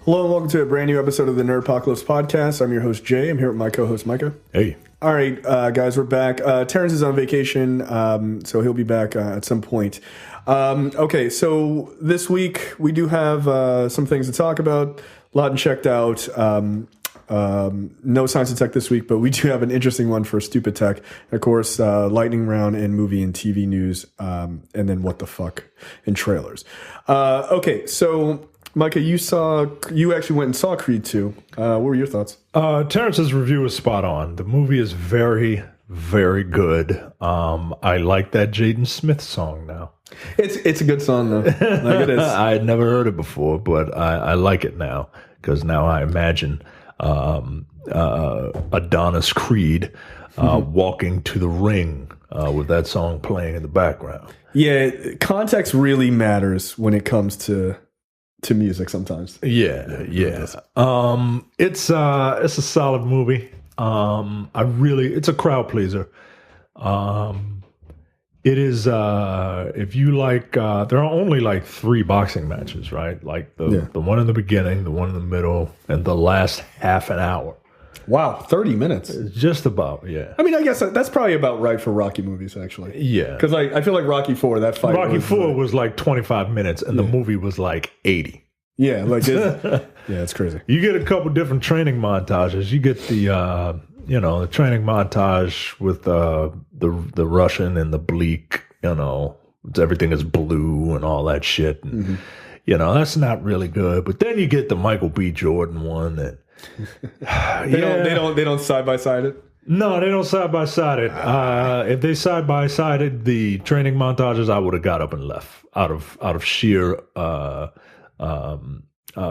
Hello and welcome to a brand new episode of the Nerdpocalypse Podcast. I'm your host, Jay. I'm here with my co-host, Micah. Hey. All right, guys, we're back. Terrence is on vacation, so he'll be back at some point. Okay, so this week we do have some things to talk about. Lawton checked out. No Science and Tech this week, but we do have an interesting one for Stupid Tech. And of course, lightning round in movie and TV news, and then what the fuck in trailers. Okay, so Micah, you actually went and saw Creed 2. What were your thoughts? Terrence's review is spot on. The movie is very, very good. I like that Jaden Smith song now. It's a good song though. Like it is. I had never heard it before, but I like it now because now I imagine Adonis Creed walking to the ring with that song playing in the background. Yeah, context really matters when it comes to music sometimes. Yeah. It's a solid movie. It's a crowd pleaser. It is if you like there are only like 3 boxing matches, right? Like the one in the beginning, the one in the middle, and the last half an hour. Wow, 30 minutes. Just about, yeah. I mean, I guess that's probably about right for Rocky movies, actually. Yeah. Because I feel like Rocky 4, that fight. Rocky 4 was like 25 minutes, and the movie was like 80. Yeah, like it's crazy. You get a couple different training montages. You get the the training montage with the Russian and the bleak. Everything is blue and all that shit. And, that's not really good. But then you get the Michael B. Jordan one that they don't side by side it. No, they don't side by side it. If they side by sided the training montages, I would have got up and left out of sheer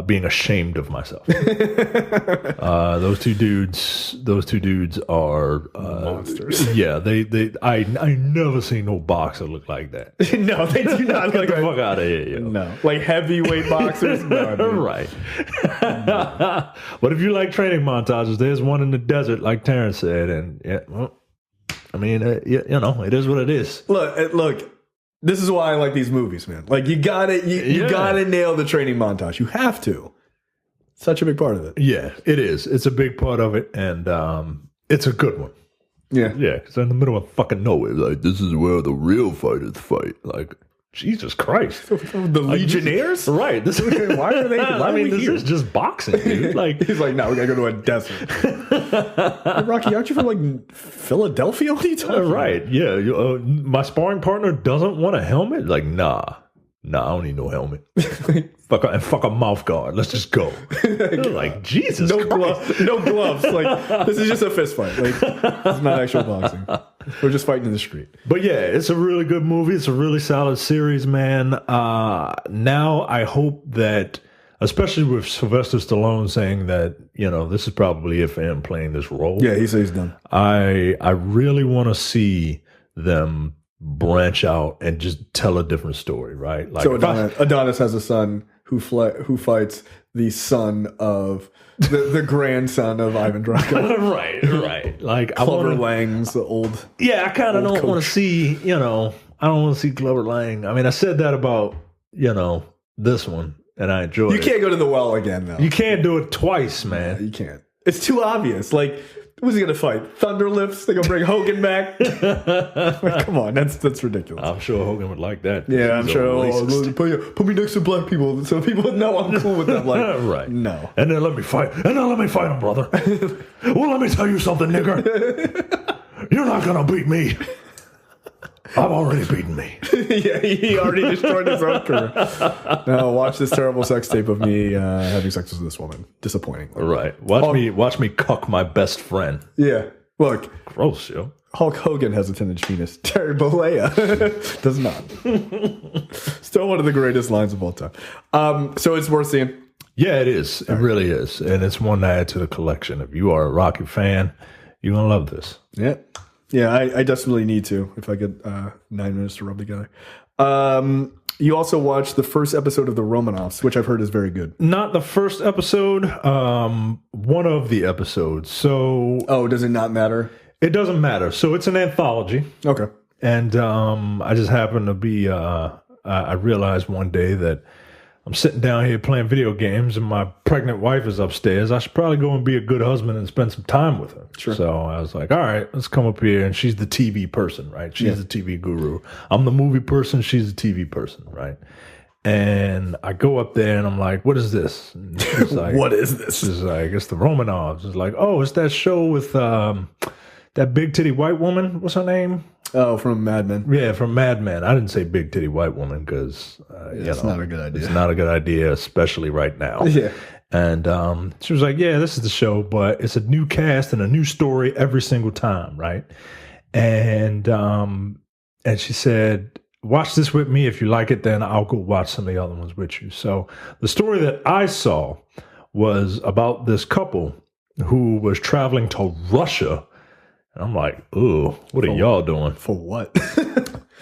being ashamed of myself. Those two dudes are monsters. Yeah, I never seen no boxer look like that. No, they do not Get look the like fuck out of here, yo. No, like heavyweight boxers. No, dude. Right. But if you like training montages, there's one in the desert, like Terrence said, and it is what it is. Look. This is why I like these movies, man. Like you gotta nail the training montage. You have to. Such a big part of it. Yeah, it is. It's a big part of it, and it's a good one. Yeah, because they're in the middle of fucking nowhere. Like this is where the real fighters fight. Like Jesus Christ, the Legionnaires, right? This why are they? Why this is just boxing, dude. Like he's like, no, we gotta go to a desert. Hey, Rocky, aren't you from like Philadelphia? What are you talking about? Right? Yeah, my sparring partner doesn't want a helmet. Like, nah, I don't need no helmet. fuck a mouth guard. Let's just go. Like Jesus, no gloves. Like this is just a fist fight. Like it's not actual boxing. We're just fighting in the street. But yeah, it's a really good movie. It's a really solid series, man. Now I hope that, especially with Sylvester Stallone saying that, this is probably it for him playing this role. Yeah, he says he's done. I really want to see them branch out and just tell a different story, right? Like so Adonis has a son who fights the son of the grandson of Ivan Drago. right. Like Clubber Lang's the old. Yeah, I kind of don't want to see. I don't want to see Clubber Lang. I mean, I said that about this one, and I enjoyed it. You can't go to the well again, though. You can't do it twice, man. Yeah, you can't. It's too obvious. Like, who's he gonna fight? Thunderlips? They gonna bring Hogan back? Like, come on, that's ridiculous. I'm sure Hogan would like that. Yeah, I'm sure. Put me next to black people so people know I'm cool with them. Like, right? No. And then let me fight. Him, brother. Well, let me tell you something, nigger. You're not gonna beat me. I've already beaten me. Yeah, he already destroyed his own career. Now watch this terrible sex tape of me having sex with this woman. Disappointing. Right. Watch me cuck my best friend. Yeah. Look. Gross, yo. Hulk Hogan has a 10-inch penis. Terry Bollea does not. Still one of the greatest lines of all time. So it's worth seeing. Yeah, it is. It really is. And it's one to add to the collection. If you are a Rocky fan, you're going to love this. Yeah. Yeah, I desperately need to if I get 9 minutes to rub together. You also watched the first episode of The Romanovs, which I've heard is very good. Not the first episode, one of the episodes. So, does it not matter? It doesn't matter. So it's an anthology. Okay. And I just happened to be, I realized one day that I'm sitting down here playing video games and my pregnant wife is upstairs. I should probably go and be a good husband and spend some time with her. Sure. So I was like, all right, let's come up here. And she's the TV person, right? She's the TV guru. I'm the movie person. She's the TV person, right? And I go up there and I'm like, what is this? And she's like, what is this? She's like, it's the Romanovs. It's like, oh, it's that show with that big titty white woman. What's her name? Oh, from Mad Men. Yeah, from Mad Men. I didn't say big titty white woman because it's not a good idea. It's not a good idea, especially right now. Yeah. And she was like, yeah, this is the show, but it's a new cast and a new story every single time, right? And she said, watch this with me. If you like it, then I'll go watch some of the other ones with you. So the story that I saw was about this couple who was traveling to Russia. And I'm like, ooh, what are y'all doing? For what?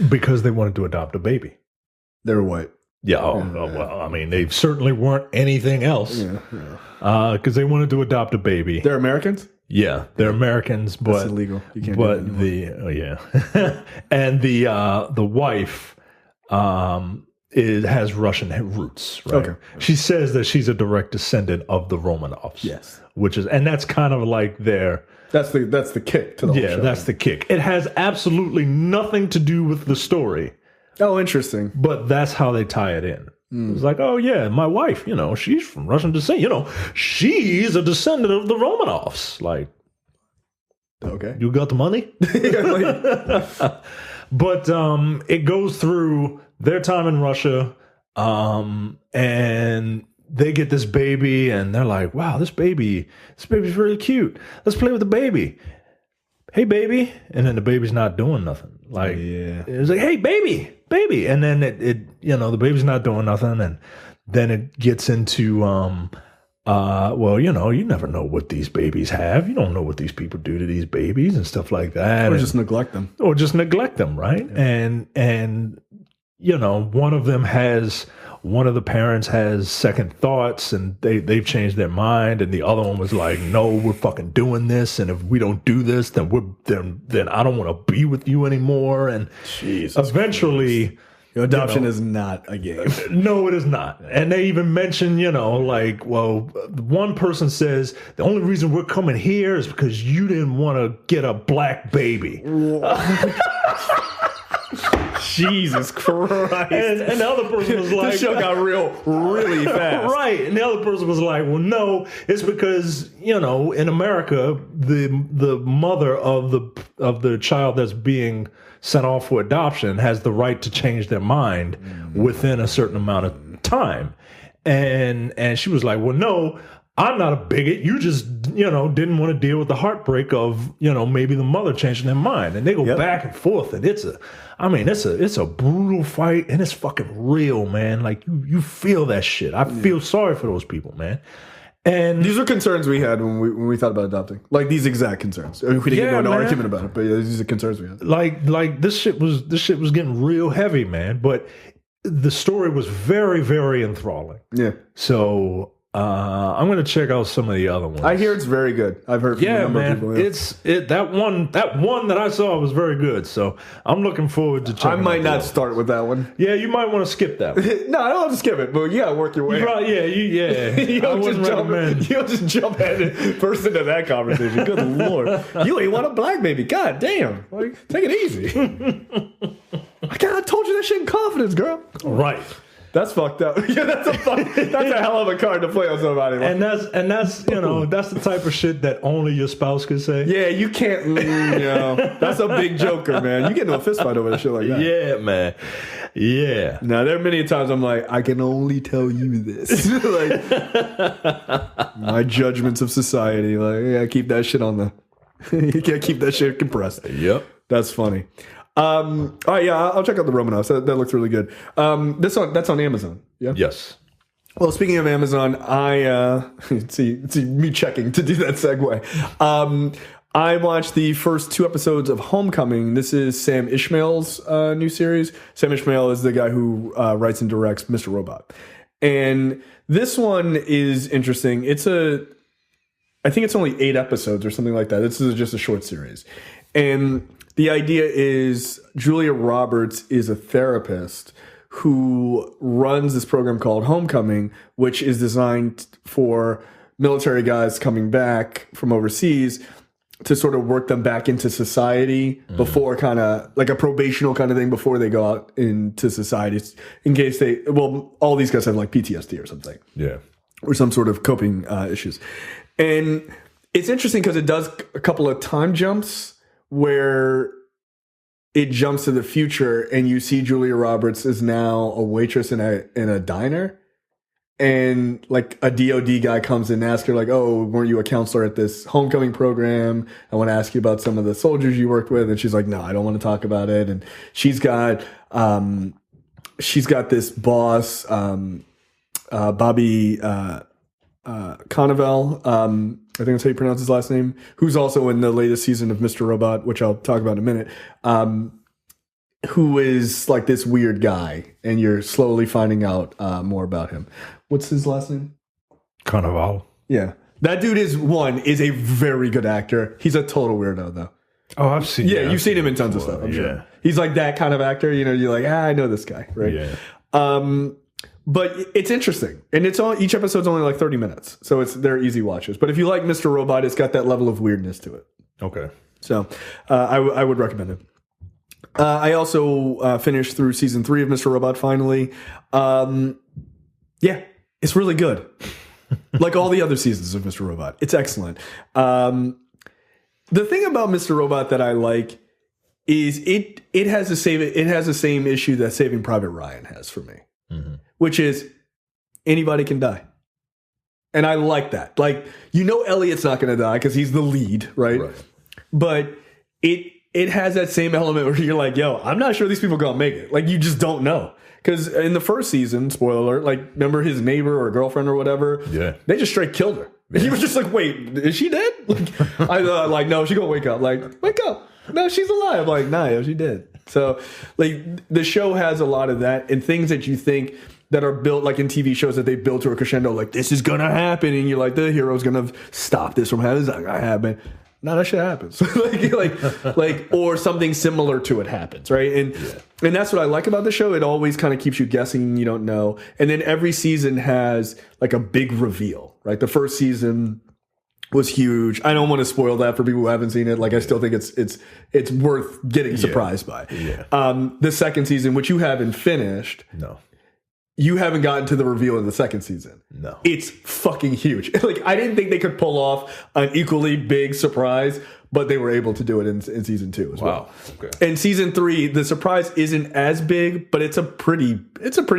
Because they wanted to adopt a baby. They were white. Yeah, well, I mean, they certainly weren't anything else. Because they wanted to adopt a baby. They're Americans? Yeah, they're Americans, but that's illegal. You can't but do that and the wife has Russian roots, right? Okay. She says that she's a direct descendant of the Romanovs. Yes. And that's kind of like their... That's the kick to the whole show. Yeah, that's the kick. It has absolutely nothing to do with the story. Oh, interesting. But that's how they tie it in. It's like, oh yeah, my wife, she's from Russian descent. She's a descendant of the Romanovs. Like, okay, you got the money? But it goes through their time in Russia, and they get this baby, and they're like, wow, this baby's really cute. Let's play with the baby. Hey, baby. And then the baby's not doing nothing. Like, it's like, hey, baby. And then the baby's not doing nothing. And then it gets into, well, you never know what these babies have. You don't know what these people do to these babies and stuff like that. Or just neglect them. Right? Yeah. And one of the parents has second thoughts and they've changed their mind, and the other one was like, no, we're fucking doing this, and if we don't do this, then I don't want to be with you anymore. And Jesus eventually adoption is not a game. No, it is not. And they even mention, one person says the only reason we're coming here is because you didn't want to get a black baby. Jesus Christ. And the other person was like... This show got real really fast. Right. And the other person was like, well, no, it's because, in America, the mother of the child that's being sent off for adoption has the right to change their mind within a certain amount of time. And she was like, well, no, I'm not a bigot. You just, didn't want to deal with the heartbreak of, maybe the mother changing their mind. And they go back and forth. And it's a brutal fight, and it's fucking real, man. Like you feel that shit. I feel sorry for those people, man. And these are concerns we had when we thought about adopting. Like these exact concerns. I mean, we didn't get into an argument about it, but these are concerns we had. Like this shit was getting real heavy, man. But the story was very, very enthralling. Yeah. So I'm going to check out some of the other ones. I hear it's very good. I've heard from a number of people. Yeah. That one that I saw was very good. So I'm looking forward to checking it out. I might not start with that one. Yeah, you might want to skip that one. No, I don't have to skip it, but you got to work your way. You don't just jump head first into that conversation. Good Lord. You ain't want a black baby. God damn. Like, take it easy. I told you that shit in confidence, girl. Right. That's fucked up. Yeah, that's a hell of a card to play on somebody. And that's that's the type of shit that only your spouse could say. Yeah, you can't. That's a big joker, man. You get into a fist fight over that shit like that. Yeah, man. Yeah. Now there are many times I'm like, I can only tell you this. Like my judgments of society. Like, yeah, keep that shit on the. You can't keep that shit compressed. Yep. That's funny. All right, yeah, I'll check out the Romanovs. That looks really good. That's on Amazon. Yeah. Yes. Well, speaking of Amazon, I see me checking to do that segue. I watched the first 2 episodes of Homecoming. This is Sam Ishmael's new series. Sam Ishmael is the guy who writes and directs Mr. Robot, and this one is interesting. I think it's only 8 episodes or something like that. This is just a short series, and the idea is Julia Roberts is a therapist who runs this program called Homecoming, which is designed for military guys coming back from overseas to sort of work them back into society before kind of like a probational kind of thing before they go out into society in case all these guys have like PTSD or something. Yeah. Or some sort of coping issues. And it's interesting because it does a couple of time jumps where it jumps to the future and you see Julia Roberts is now a waitress in a diner. And like a DOD guy comes in and asks her like, oh, weren't you a counselor at this homecoming program? I want to ask you about some of the soldiers you worked with. And she's like, no, I don't want to talk about it. And she's got this boss, Bobby Cannavale, I think that's how you pronounce his last name, who's also in the latest season of Mr. Robot, which I'll talk about in a minute, who is like this weird guy, and you're slowly finding out more about him. What's his last name? Cannavale. Yeah. That dude is a very good actor. He's a total weirdo, though. Oh, I've seen Yeah, you've seen him in tons of stuff, I'm sure. He's like that kind of actor, you're like, I know this guy, right? Yeah. But it's interesting, and each episode's only like 30 minutes, so they're easy watches. But if you like Mr. Robot, it's got that level of weirdness to it. Okay. So I would recommend it. I also finished through season 3 of Mr. Robot finally. Yeah, it's really good. Like all the other seasons of Mr. Robot, it's excellent. The thing about Mr. Robot that I like is it has the same issue that Saving Private Ryan has for me. Mm-hmm. Which is anybody can die. And I like that. Like, Elliot's not going to die because he's the lead, right? But it has that same element where you're like, yo, I'm not sure these people going to make it. Like, you just don't know. Because in the first season, spoiler alert, like, remember his neighbor or girlfriend or whatever? Yeah. They just straight killed her. Yeah. He was just like, wait, is she dead? Like, no, she going to wake up. Like, wake up. No, she's alive. Like, nah, she dead. So, like, the show has a lot of that and things that you think that are built like in TV shows that they build to a crescendo, like this is gonna happen, and you're like, the hero's gonna stop this from happening. It's not gonna happen. No, that shit happens. like, or something similar to it happens, right? And that's what I like about the show. It always kind of keeps you guessing. You don't know, and then every season has like a big reveal, right? The first season was huge. I don't want to spoil that for people who haven't seen it. Like, I still think it's worth getting surprised by. Yeah. The second season, which you haven't finished, no. You haven't gotten to the reveal in the second season. No. It's fucking huge. Like, I didn't think they could pull off an equally big surprise, but they were able to do it in season 2 as well. Okay. In season 3, the surprise isn't as big, but it's a pretty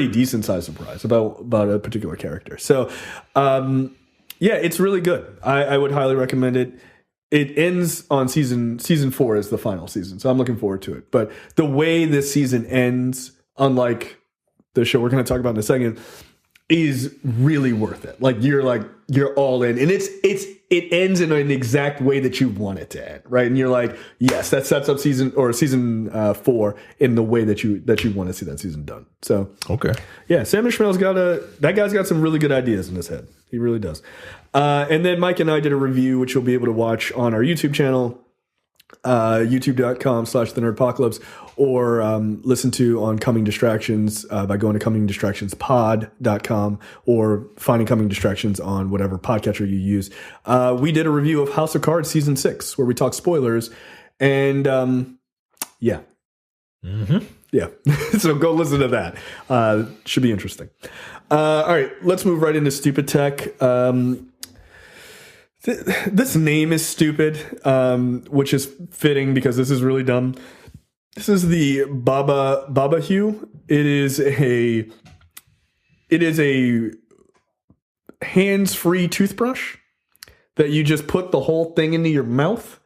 decent sized surprise about a particular character. So, yeah, it's really good. I would highly recommend it. It ends on season 4 is the final season, so I'm looking forward to it. But the way this season ends, unlike the show we're going to talk about in a second, is really worth it. Like, you're all in, and it ends in an exact way that you want it to end, right? And you're like, yes, that sets up season 4 in the way that you want to see that season done. So okay, yeah, Sam Ishmael's that guy's got some really good ideas in his head. He really does. And then Mike and I did a review, which you'll be able to watch on our YouTube channel, youtube.com/the Nerdpocalypse, or listen to on Coming Distractions by going to comingdistractionspod.com or finding Coming Distractions on whatever podcatcher you use. We did a review of House of Cards season 6 where we talk spoilers, and yeah. Mm-hmm. Yeah. So go listen to that. Should be interesting. All right, let's move right into Stupid Tech. This name is stupid, which is fitting because this is really dumb. This is the Baba Hue. It is a hands-free toothbrush that you just put the whole thing into your mouth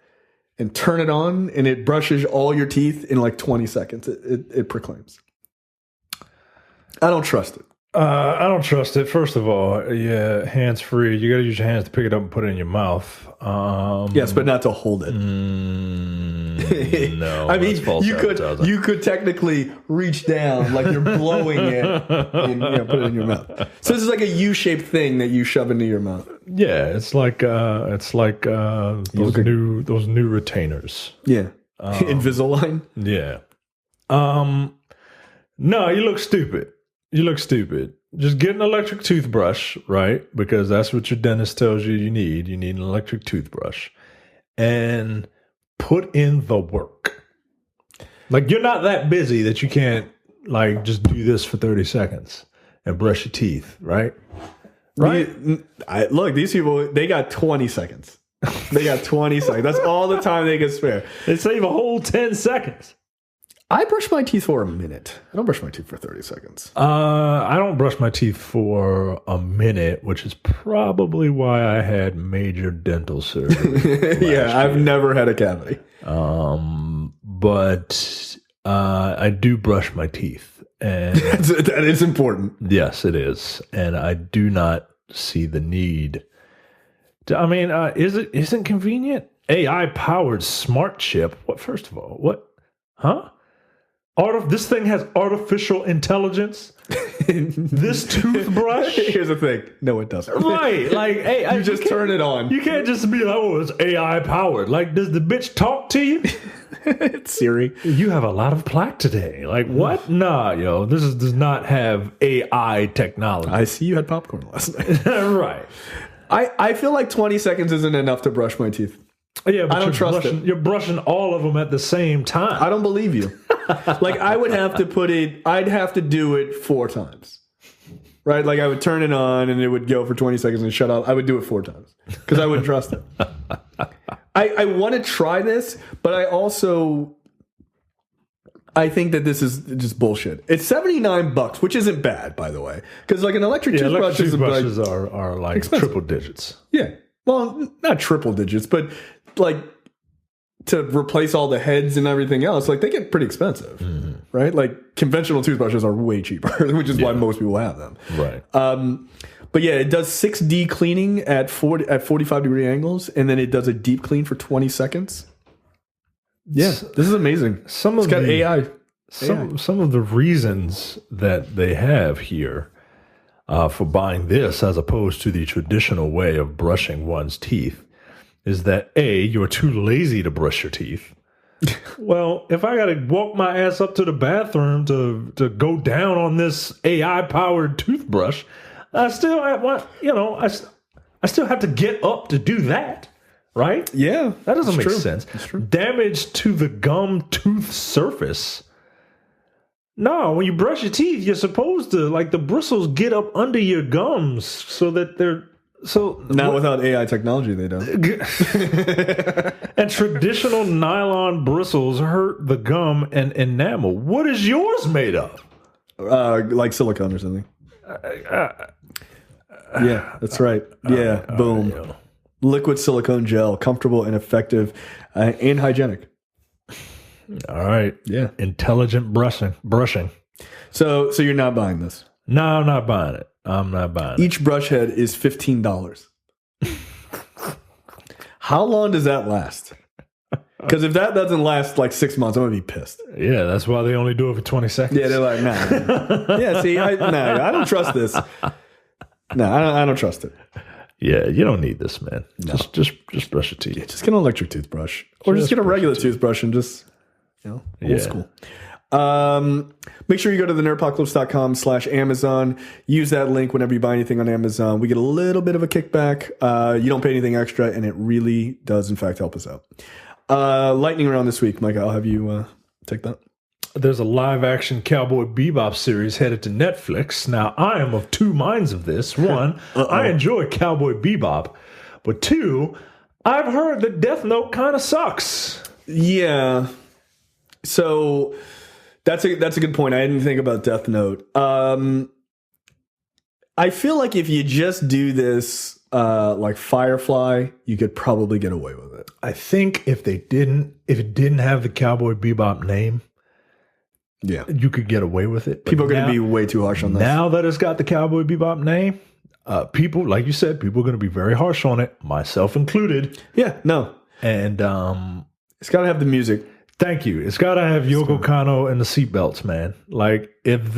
and turn it on, and it brushes all your teeth in like 20 seconds. It proclaims. I don't trust it. I don't trust it. First of all, yeah, hands free. You got to use your hands to pick it up and put it in your mouth. Yes, but not to hold it. No, I mean, you could technically reach down like you're blowing it and put it in your mouth. So this is like a U-shaped thing that you shove into your mouth. Yeah, it's like those new retainers. Yeah, Invisalign. Yeah. No, you look stupid. You look stupid. Just get an electric toothbrush, right? Because that's what your dentist tells you you need. You need an electric toothbrush. And put in the work. Like, you're not that busy that you can't, like, just do this for 30 seconds and brush your teeth, right? Right? Look, these people, they got 20 seconds. They got 20 seconds. That's all the time they can spare. They save a whole 10 seconds. I brush my teeth for a minute. I don't brush my teeth for 30 seconds. I don't brush my teeth for a minute, which is probably why I had major dental surgery. Yeah, I've never had a cavity. But I do brush my teeth. And that is important. Yes, it is. And I do not see the need. Isn't convenient? AI-powered smart chip. What? First of all, what? Huh? This thing has artificial intelligence. This toothbrush. Here's the thing. No, it doesn't. Right. Like, hey, you just turn it on. You can't just be like, oh, it's AI powered. Like, does the bitch talk to you? It's Siri. You have a lot of plaque today. Like, what? Nah, yo, does not have AI technology. I see you had popcorn last night. Right. I feel like 20 seconds isn't enough to brush my teeth. Yeah, but I don't trust it. You're brushing all of them at the same time. I don't believe you. Like, I would have to I'd have to do it 4 times. Right? Like, I would turn it on and it would go for 20 seconds and shut off. I would do it 4 times because I wouldn't trust it. I want to try this, but I think that this is just bullshit. It's $79, which isn't bad, by the way. Because, like, an electric toothbrush toothbrushes are like expensive. Triple digits. Yeah. Well, not triple digits, but like to replace all the heads and everything else, like they get pretty expensive, right? Like conventional toothbrushes are way cheaper, which is why most people have them. Right. But yeah, it does 6D cleaning at 45-degree angles, and then it does a deep clean for 20 seconds. Yeah, this is amazing. It's got AI. Some of the reasons that they have here for buying this as opposed to the traditional way of brushing one's teeth is that A, you're too lazy to brush your teeth. Well, if I got to walk my ass up to the bathroom to go down on this AI-powered toothbrush, I still have I still have to get up to do that, right? Yeah, that doesn't make true. sense. That's true. Damage to the gum tooth surface. No, when you brush your teeth, you're supposed to, like, the bristles get up under your gums so that they're not without AI technology, they don't. And traditional nylon bristles hurt the gum and enamel. What is yours made of? Like silicone or something. Yeah, that's right. Yeah, boom. Liquid silicone gel, comfortable and effective and hygienic. All right. Yeah. Intelligent brushing. So you're not buying this? No, I'm not buying it. Each brush head is $15. How long does that last? Because if that doesn't last like 6 months, I'm going to be pissed. Yeah, that's why they only do it for 20 seconds. Yeah, they're like, nah. Yeah, see, I don't trust this. No, I don't trust it. Yeah, you don't need this, man. No. Just brush your teeth. Yeah, just get an electric toothbrush. Or just get a regular toothbrush and just, old school. Make sure you go to the nerdpocalypse.com/Amazon. Use that link whenever you buy anything on Amazon. We get a little bit of a kickback. You don't pay anything extra, and it really does, in fact, help us out. Lightning round this week, Micah. I'll have you take that. There's a live-action Cowboy Bebop series headed to Netflix. Now, I am of 2 minds of this. 1, I enjoy Cowboy Bebop. But 2, I've heard that Death Note kind of sucks. Yeah. So that's a good point. I didn't think about Death Note. I feel like if you just do this like Firefly, you could probably get away with it. I think if it didn't have the Cowboy Bebop name, yeah, you could get away with it. People are going to be way too harsh on this. Now that it's got the Cowboy Bebop name, people, like you said, people are going to be very harsh on it, myself included. Yeah, no. And it's got to have the music. Thank you. It's got to have Yoko Kanno and the seatbelts, man. Like, if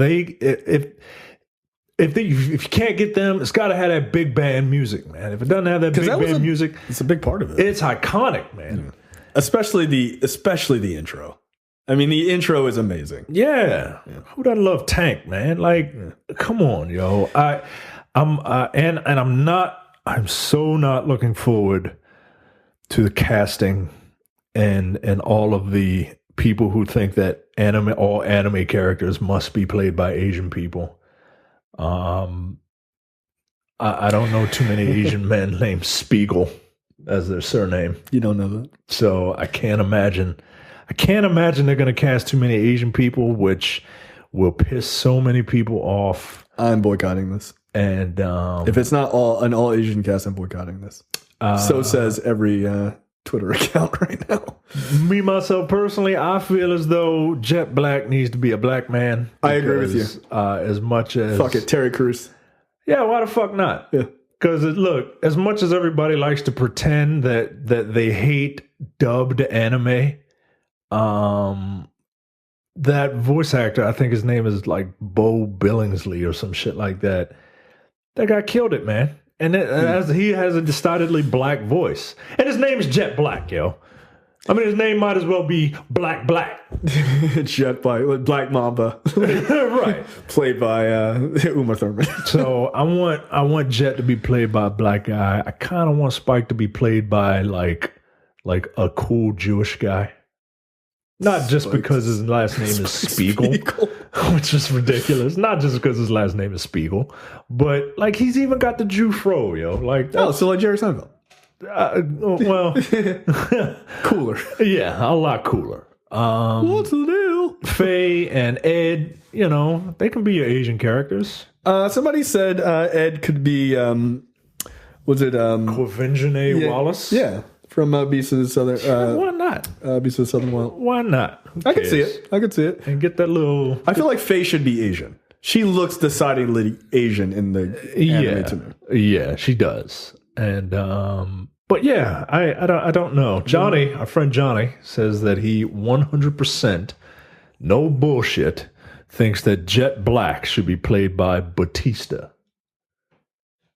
you can't get them, it's got to have that big band music, man. If it doesn't have that big band music, it's a big part of it. It's iconic, man. Yeah. Especially the intro. I mean, the intro is amazing. Yeah. Who doesn't love Tank, man? Like, come on, yo. I'm so not looking forward to the casting and all of the people who think that all anime characters must be played by Asian people. I don't know too many Asian men named Spiegel as their surname. You don't know that. So I can't imagine they're going to cast too many Asian people, which will piss so many people off. I'm boycotting this. And if it's not an all Asian cast, I'm boycotting this. So says every Twitter account right now. Me, myself, personally, I feel as though Jet Black needs to be a black man. I agree with you. As much as... Fuck it, Terry Crews. Yeah, why the fuck not? Yeah. Because, look, as much as everybody likes to pretend that they hate dubbed anime... that voice actor, I think his name is like Bo Billingsley or some shit like that. That guy killed it, man. And he has a decidedly black voice. And his name is Jet Black, yo. I mean, his name might as well be Black. Jet Black, Black Mamba. Right. Played by Uma Thurman. So I want Jet to be played by a black guy. I kind of want Spike to be played by like a cool Jewish guy. Not just because his last name is Spiegel, which is ridiculous. Not just because his last name is Spiegel, but like he's even got the Jew fro, yo. Like so like Jerry Seinfeld. Well, cooler. Yeah, a lot cooler. What's the deal? Faye and Ed, they can be your Asian characters. Somebody said Ed could be Quvenzhané Wallace? Yeah. From Beast of the Southern... why not? Beast of the Southern Wild. Why not? I could see it. And get that little... I feel like Faye should be Asian. She looks decidedly Asian in the anime to me. Yeah, she does. And, but yeah, I don't know. Johnny, our friend Johnny, says that he 100%, no bullshit, thinks that Jet Black should be played by Batista.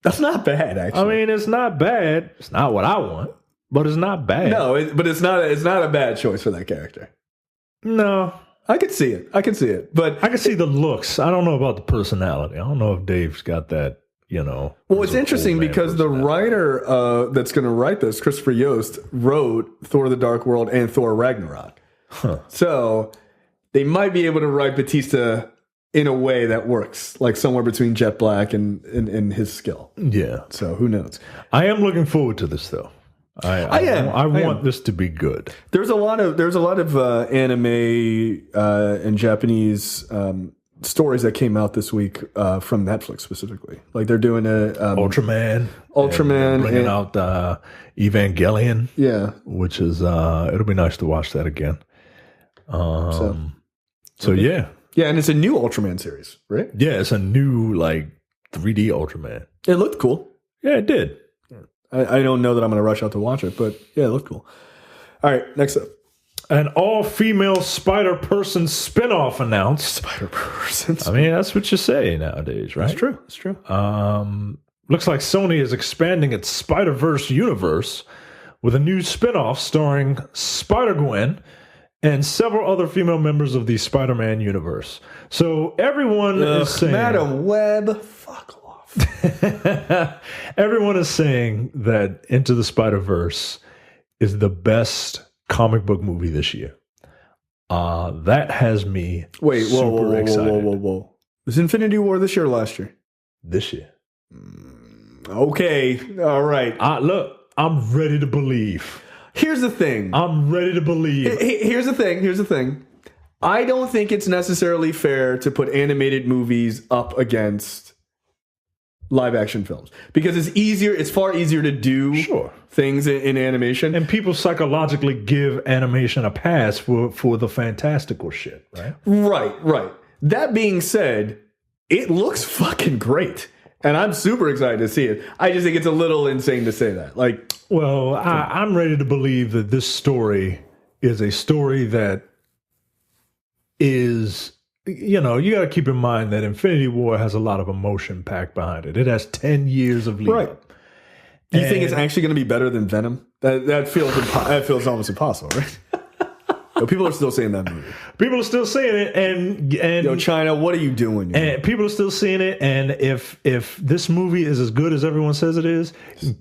That's not bad, actually. I mean, it's not bad. It's not what I want. But it's not bad. No, but it's not a bad choice for that character. No. I could see it. But I can see the looks. I don't know about the personality. I don't know if Dave's got that, Well, it's interesting because the writer that's going to write this, Christopher Yost, wrote Thor: The Dark World and Thor: Ragnarok. Huh. So they might be able to write Batista in a way that works, like somewhere between Jet Black and his skill. Yeah. So who knows? I am looking forward to this, though. I want this to be good. There's a lot of anime and Japanese stories that came out this week from Netflix specifically. Like they're doing a Ultraman, bringing out Evangelion. Yeah, which is it'll be nice to watch that again. So yeah, and it's a new Ultraman series, right? Yeah, it's a new 3D Ultraman. It looked cool. Yeah, it did. I don't know that I'm going to rush out to watch it, but yeah, it looked cool. All right, next up. An all-female Spider-Person spinoff announced. Spider-Person. I mean, that's what you say nowadays, right? That's true. Looks like Sony is expanding its Spider-Verse universe with a new spinoff starring Spider-Gwen and several other female members of the Spider-Man universe. So everyone is saying... Madam Web, fuck off. Everyone is saying that Into the Spider-Verse is the best comic book movie this year. That has me super excited. Whoa. Was Infinity War this year or last year? This year. Okay. All right. Look, I'm ready to believe. Here's the thing. I'm ready to believe. Here's the thing. I don't think it's necessarily fair to put animated movies up against live action films because it's far easier to do things in animation, and people psychologically give animation a pass for the fantastical shit, right. That being said, it looks fucking great and I'm super excited to see it. I just think it's a little insane to say that. I'm ready to believe that this story is a story that is... you got to keep in mind that Infinity War has a lot of emotion packed behind it. It has 10 years of lead up. You think it's actually going to be better than Venom? That feels almost impossible, right? Yo, people are still saying that movie. People are still saying it, and Yo, China, what are you doing? And people are still seeing it. And if this movie is as good as everyone says it is,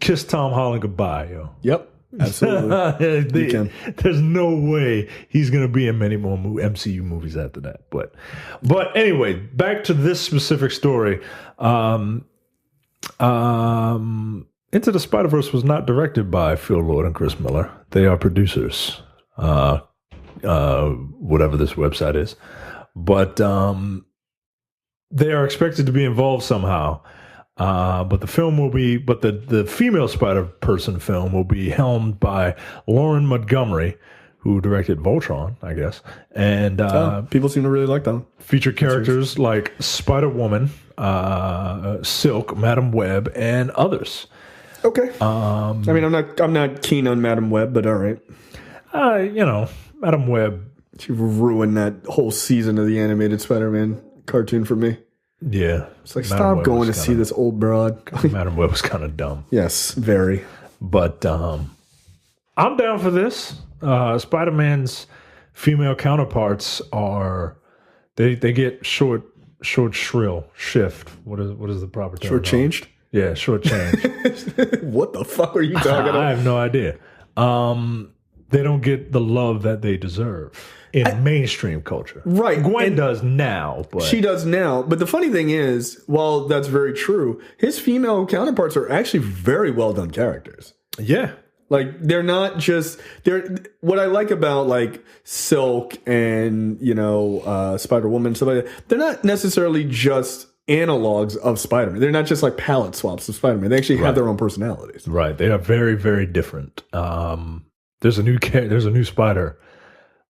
kiss Tom Holland goodbye, yo. Yep, absolutely. There's no way he's gonna be in many more MCU movies after that. But anyway, back to this specific story. Into the Spider-Verse was not directed by Phil Lord and Chris Miller. They are producers. Whatever this website is, but they are expected to be involved somehow. But the film will be, the female Spider-Person film will be helmed by Lauren Montgomery, who directed Voltron, I guess, and people seem to really like that one. Feature characters like Spider-Woman, Silk, Madam Web, and others. Okay. I mean, I'm not keen on Madam Web, but all right. Madam Web. She ruined that whole season of the animated Spider-Man cartoon for me. Yeah. It's like, stop going to see this old broad. Madam Web was kind of dumb. Yes, very. But I'm down for this. Spider-Man's female counterparts are, they get shrill shift. What is the proper term? Short-changed? Yeah, short-changed. What the fuck are you talking about? I have no idea. They don't get the love that they deserve in mainstream culture. Right. Gwen does now. But she does now. But the funny thing is, while that's very true, his female counterparts are actually very well done characters. Yeah. Like, they're not just, what I like about like Silk and, Spider-Woman and stuff like that, they're not necessarily just analogs of Spider-Man. They're not just like palette swaps of Spider-Man. They actually have their own personalities. Right. They are very, very different. There's a new spider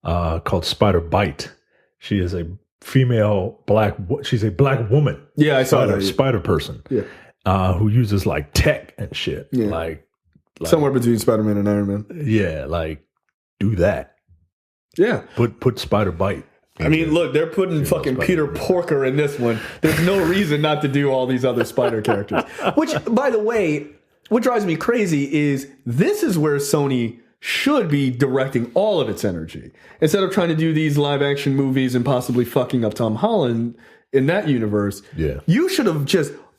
called Spider-Bite. She is a female she's a black woman. Yeah, I saw that. Spider-Person. Yeah. Who uses like tech and shit. Yeah. Like somewhere between Spider-Man and Iron Man. Yeah, like do that. Yeah. Put Spider-Bite. I mean, look, they're putting fucking Peter Porker in this one. There's no reason not to do all these other Spider characters. Which, by the way, what drives me crazy is this is where Sony should be directing all of its energy. Instead of trying to do these live action movies and possibly fucking up Tom Holland in that universe. Yeah. You should have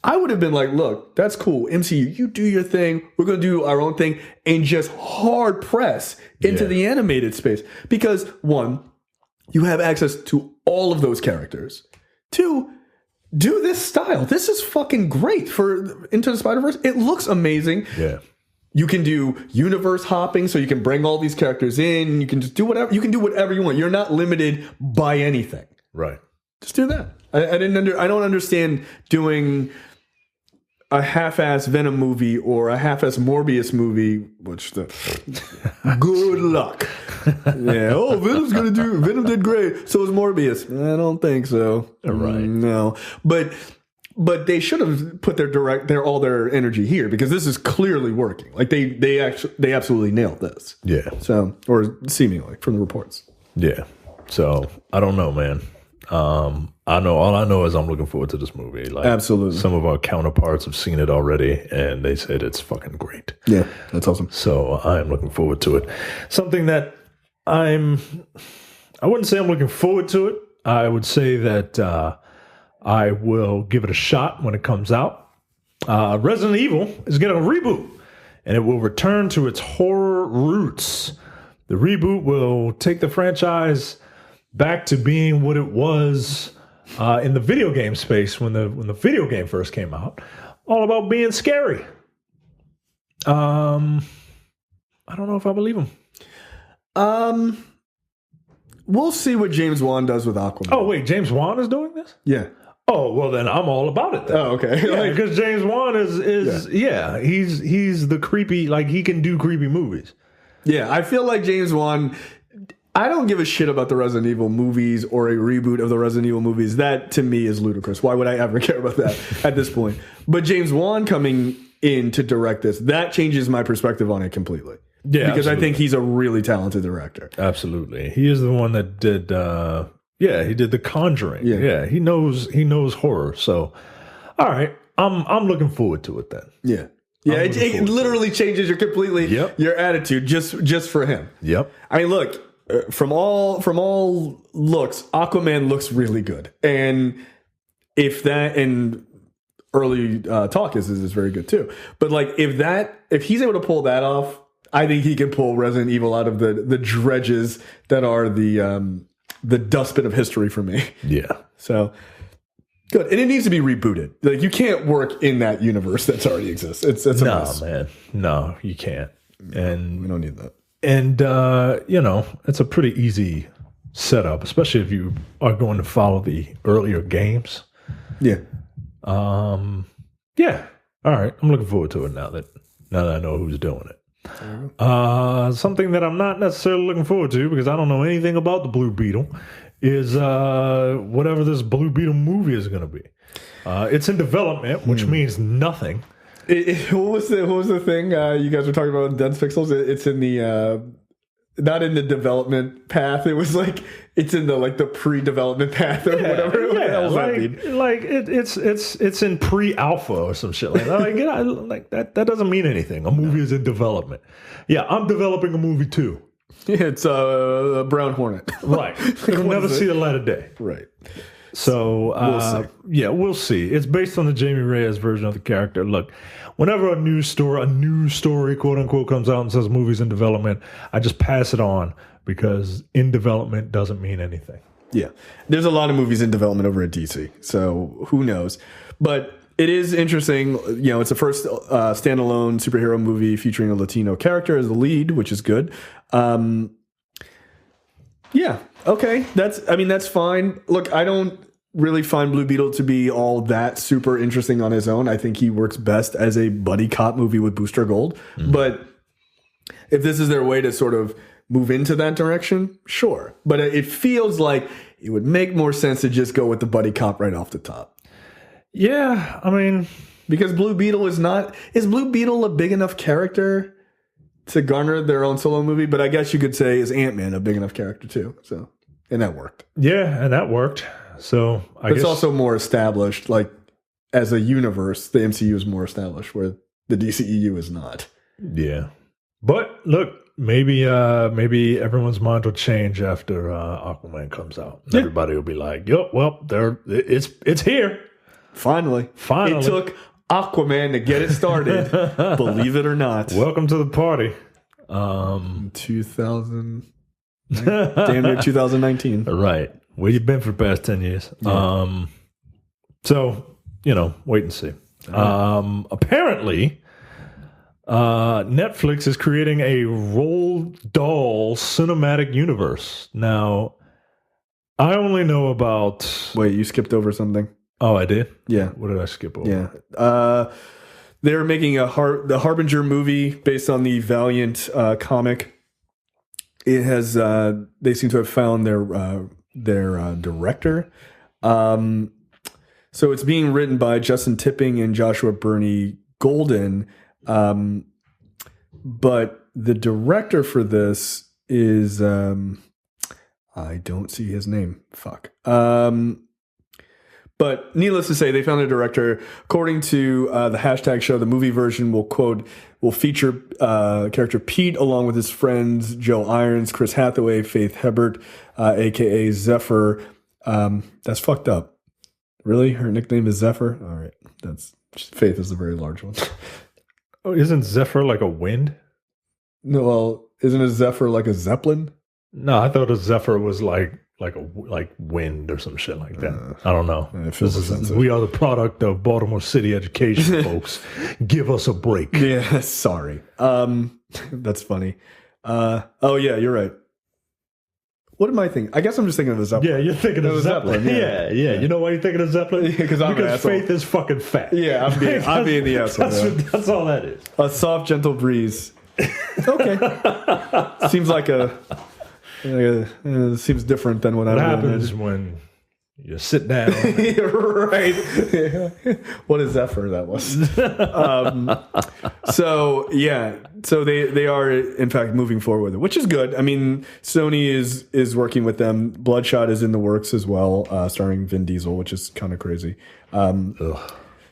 I would have been like, look, that's cool. MCU, you do your thing. We're going to do our own thing and just hard press into the animated space. Because one, you have access to all of those characters. Two, do this style. This is fucking great for Into the Spider-Verse. It looks amazing. Yeah. You can do universe hopping, so you can bring all these characters in. You can just do whatever. You can do whatever you want. You're not limited by anything. Right. Just do that. I don't understand doing a half-ass Venom movie or a half-ass Morbius movie, good luck. Yeah. Oh, Venom did great. So was Morbius. I don't think so. Right. No. But they should have put all their energy here because this is clearly working. Like they absolutely nailed this. Yeah. So, or seemingly from the reports. Yeah. So I don't know, man. All I know is I'm looking forward to this movie. Like, absolutely. Some of our counterparts have seen it already and they said it's fucking great. Yeah, that's awesome. So I am looking forward to it. Something that I wouldn't say I'm looking forward to it. I would say that I will give it a shot when it comes out. Resident Evil is getting a reboot, and it will return to its horror roots. The reboot will take the franchise back to being what it was in the video game space when the video game first came out, all about being scary. I don't know if I believe him. We'll see what James Wan does with Aquaman. Oh wait, James Wan is doing this? Yeah. Oh, well, then I'm all about it then. Oh, okay. Yeah, because James Wan he's the creepy, like he can do creepy movies. Yeah, I feel like James Wan, I don't give a shit about the Resident Evil movies or a reboot of the Resident Evil movies. That, to me, is ludicrous. Why would I ever care about that at this point? But James Wan coming in to direct this, that changes my perspective on it completely. Yeah, because absolutely. I think he's a really talented director. Absolutely. He is the one that did... he did The Conjuring. Yeah, he knows horror. So, all right, I'm looking forward to it then. Yeah, it literally changes your attitude just for him. Yep. I mean, look, from all looks, Aquaman looks really good, and if that and early talk is very good too. But like if he's able to pull that off, I think he can pull Resident Evil out of the dredges that are the dustbin of history for me. Yeah. So good, and it needs to be rebooted. Like you can't work in that universe that's already exists. It's a mess. Man. No, you can't. And we don't need that. And it's a pretty easy setup, especially if you are going to follow the earlier games. Yeah. Yeah. All right. I'm looking forward to it now that I know who's doing it. Something that I'm not necessarily looking forward to because I don't know anything about the Blue Beetle is whatever this Blue Beetle movie is going to be. It's in development, which means nothing. What was the thing you guys were talking about in Dense Pixels? It's in the not in the development path. It was like it's in the pre-development path or whatever. Yeah, it's in pre-alpha or some shit like that. Like that doesn't mean anything. A movie is in development. Yeah, I'm developing a movie too. Yeah, it's a Brown Hornet. Right. It'll never see the light of day. Right. So, we'll see. It's based on the Jamie Reyes version of the character. Look, whenever a news story, quote unquote, comes out and says movies in development, I just pass it on because in development doesn't mean anything. Yeah. There's a lot of movies in development over at DC, so who knows? But it is interesting. It's the first standalone superhero movie featuring a Latino character as the lead, which is good. Yeah. Okay. That's fine. Look, I don't really find Blue Beetle to be all that super interesting on his own. I think he works best as a buddy cop movie with Booster Gold. Mm. But if this is their way to sort of move into that direction, sure. But it feels like it would make more sense to just go with the buddy cop right off the top. Yeah. I mean, because Blue Beetle is Blue Beetle a big enough character to garner their own solo movie? But I guess you could say, is Ant-Man a big enough character too? So, and that worked. Yeah, and that worked. So I guess it's also more established. Like as a universe, the MCU is more established, where the DCEU is not. Yeah, but look, maybe everyone's mind will change after Aquaman comes out. Yeah. Everybody will be like, "Yo, well, it's here finally." It took Aquaman to get it started. Believe it or not. Welcome to the party. 2000, damn near 2019. Right. Where you been for the past 10 years? Yeah. So, wait and see. Apparently, Netflix is creating a Roald Dahl cinematic universe. Now, I only know about... Wait, you skipped over something. Oh, I did? Yeah. What did I skip over? Yeah. They're making the Harbinger movie based on the Valiant comic. It has... they seem to have found their director. So it's being written by Justin Tipping and Joshua Burney Golden. But the director for this is... I don't see his name. Fuck. But needless to say, they found a director. According to the hashtag show, the movie version will feature character Pete along with his friends Joe Irons, Chris Hathaway, Faith Hebert, a.k.a. Zephyr. That's fucked up. Really? Her nickname is Zephyr? All right. Faith is a very large one. Oh, isn't Zephyr like a wind? No, well, isn't a Zephyr like a Zeppelin? No, I thought a Zephyr was like wind or some shit like that. I don't know. We are the product of Baltimore City education, folks. Give us a break. Yeah, sorry. That's funny. Oh yeah, you're right. What am I thinking? I guess I'm just thinking of a Zeppelin. Yeah, you're thinking of Zeppelin. Yeah. You know why you're thinking of Zeppelin? Because Faith is fucking fat. Yeah, I'm being the asshole. That's all that is. A soft, gentle breeze. Okay. Seems like it seems different than what happens when you sit down. Right. What is Zephyr? That was. So they are in fact moving forward with it, which is good. I mean, Sony is working with them. Bloodshot is in the works as well, starring Vin Diesel, which is kind of crazy.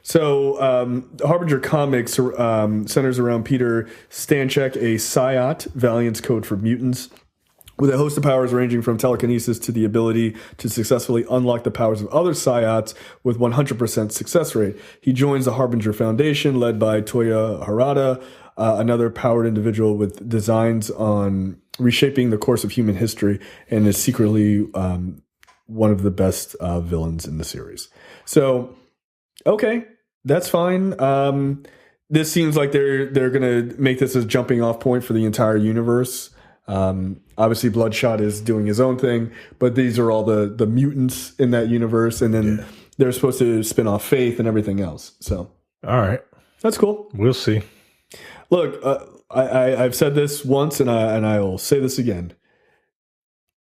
So Harbinger Comics centers around Peter Stanchek, a Psyot, Valiant's code for mutants. With a host of powers ranging from telekinesis to the ability to successfully unlock the powers of other psiots with 100% success rate. He joins the Harbinger Foundation, led by Toya Harada, another powered individual with designs on reshaping the course of human history, and is secretly one of the best villains in the series. So, okay, that's fine. This seems like they're going to make this a jumping off point for the entire universe. Obviously Bloodshot is doing his own thing, but these are all the mutants in that universe, and then they're supposed to spin off Faith and everything else. So, all right, that's cool. We'll see. Look, I've said this once, and I will say this again.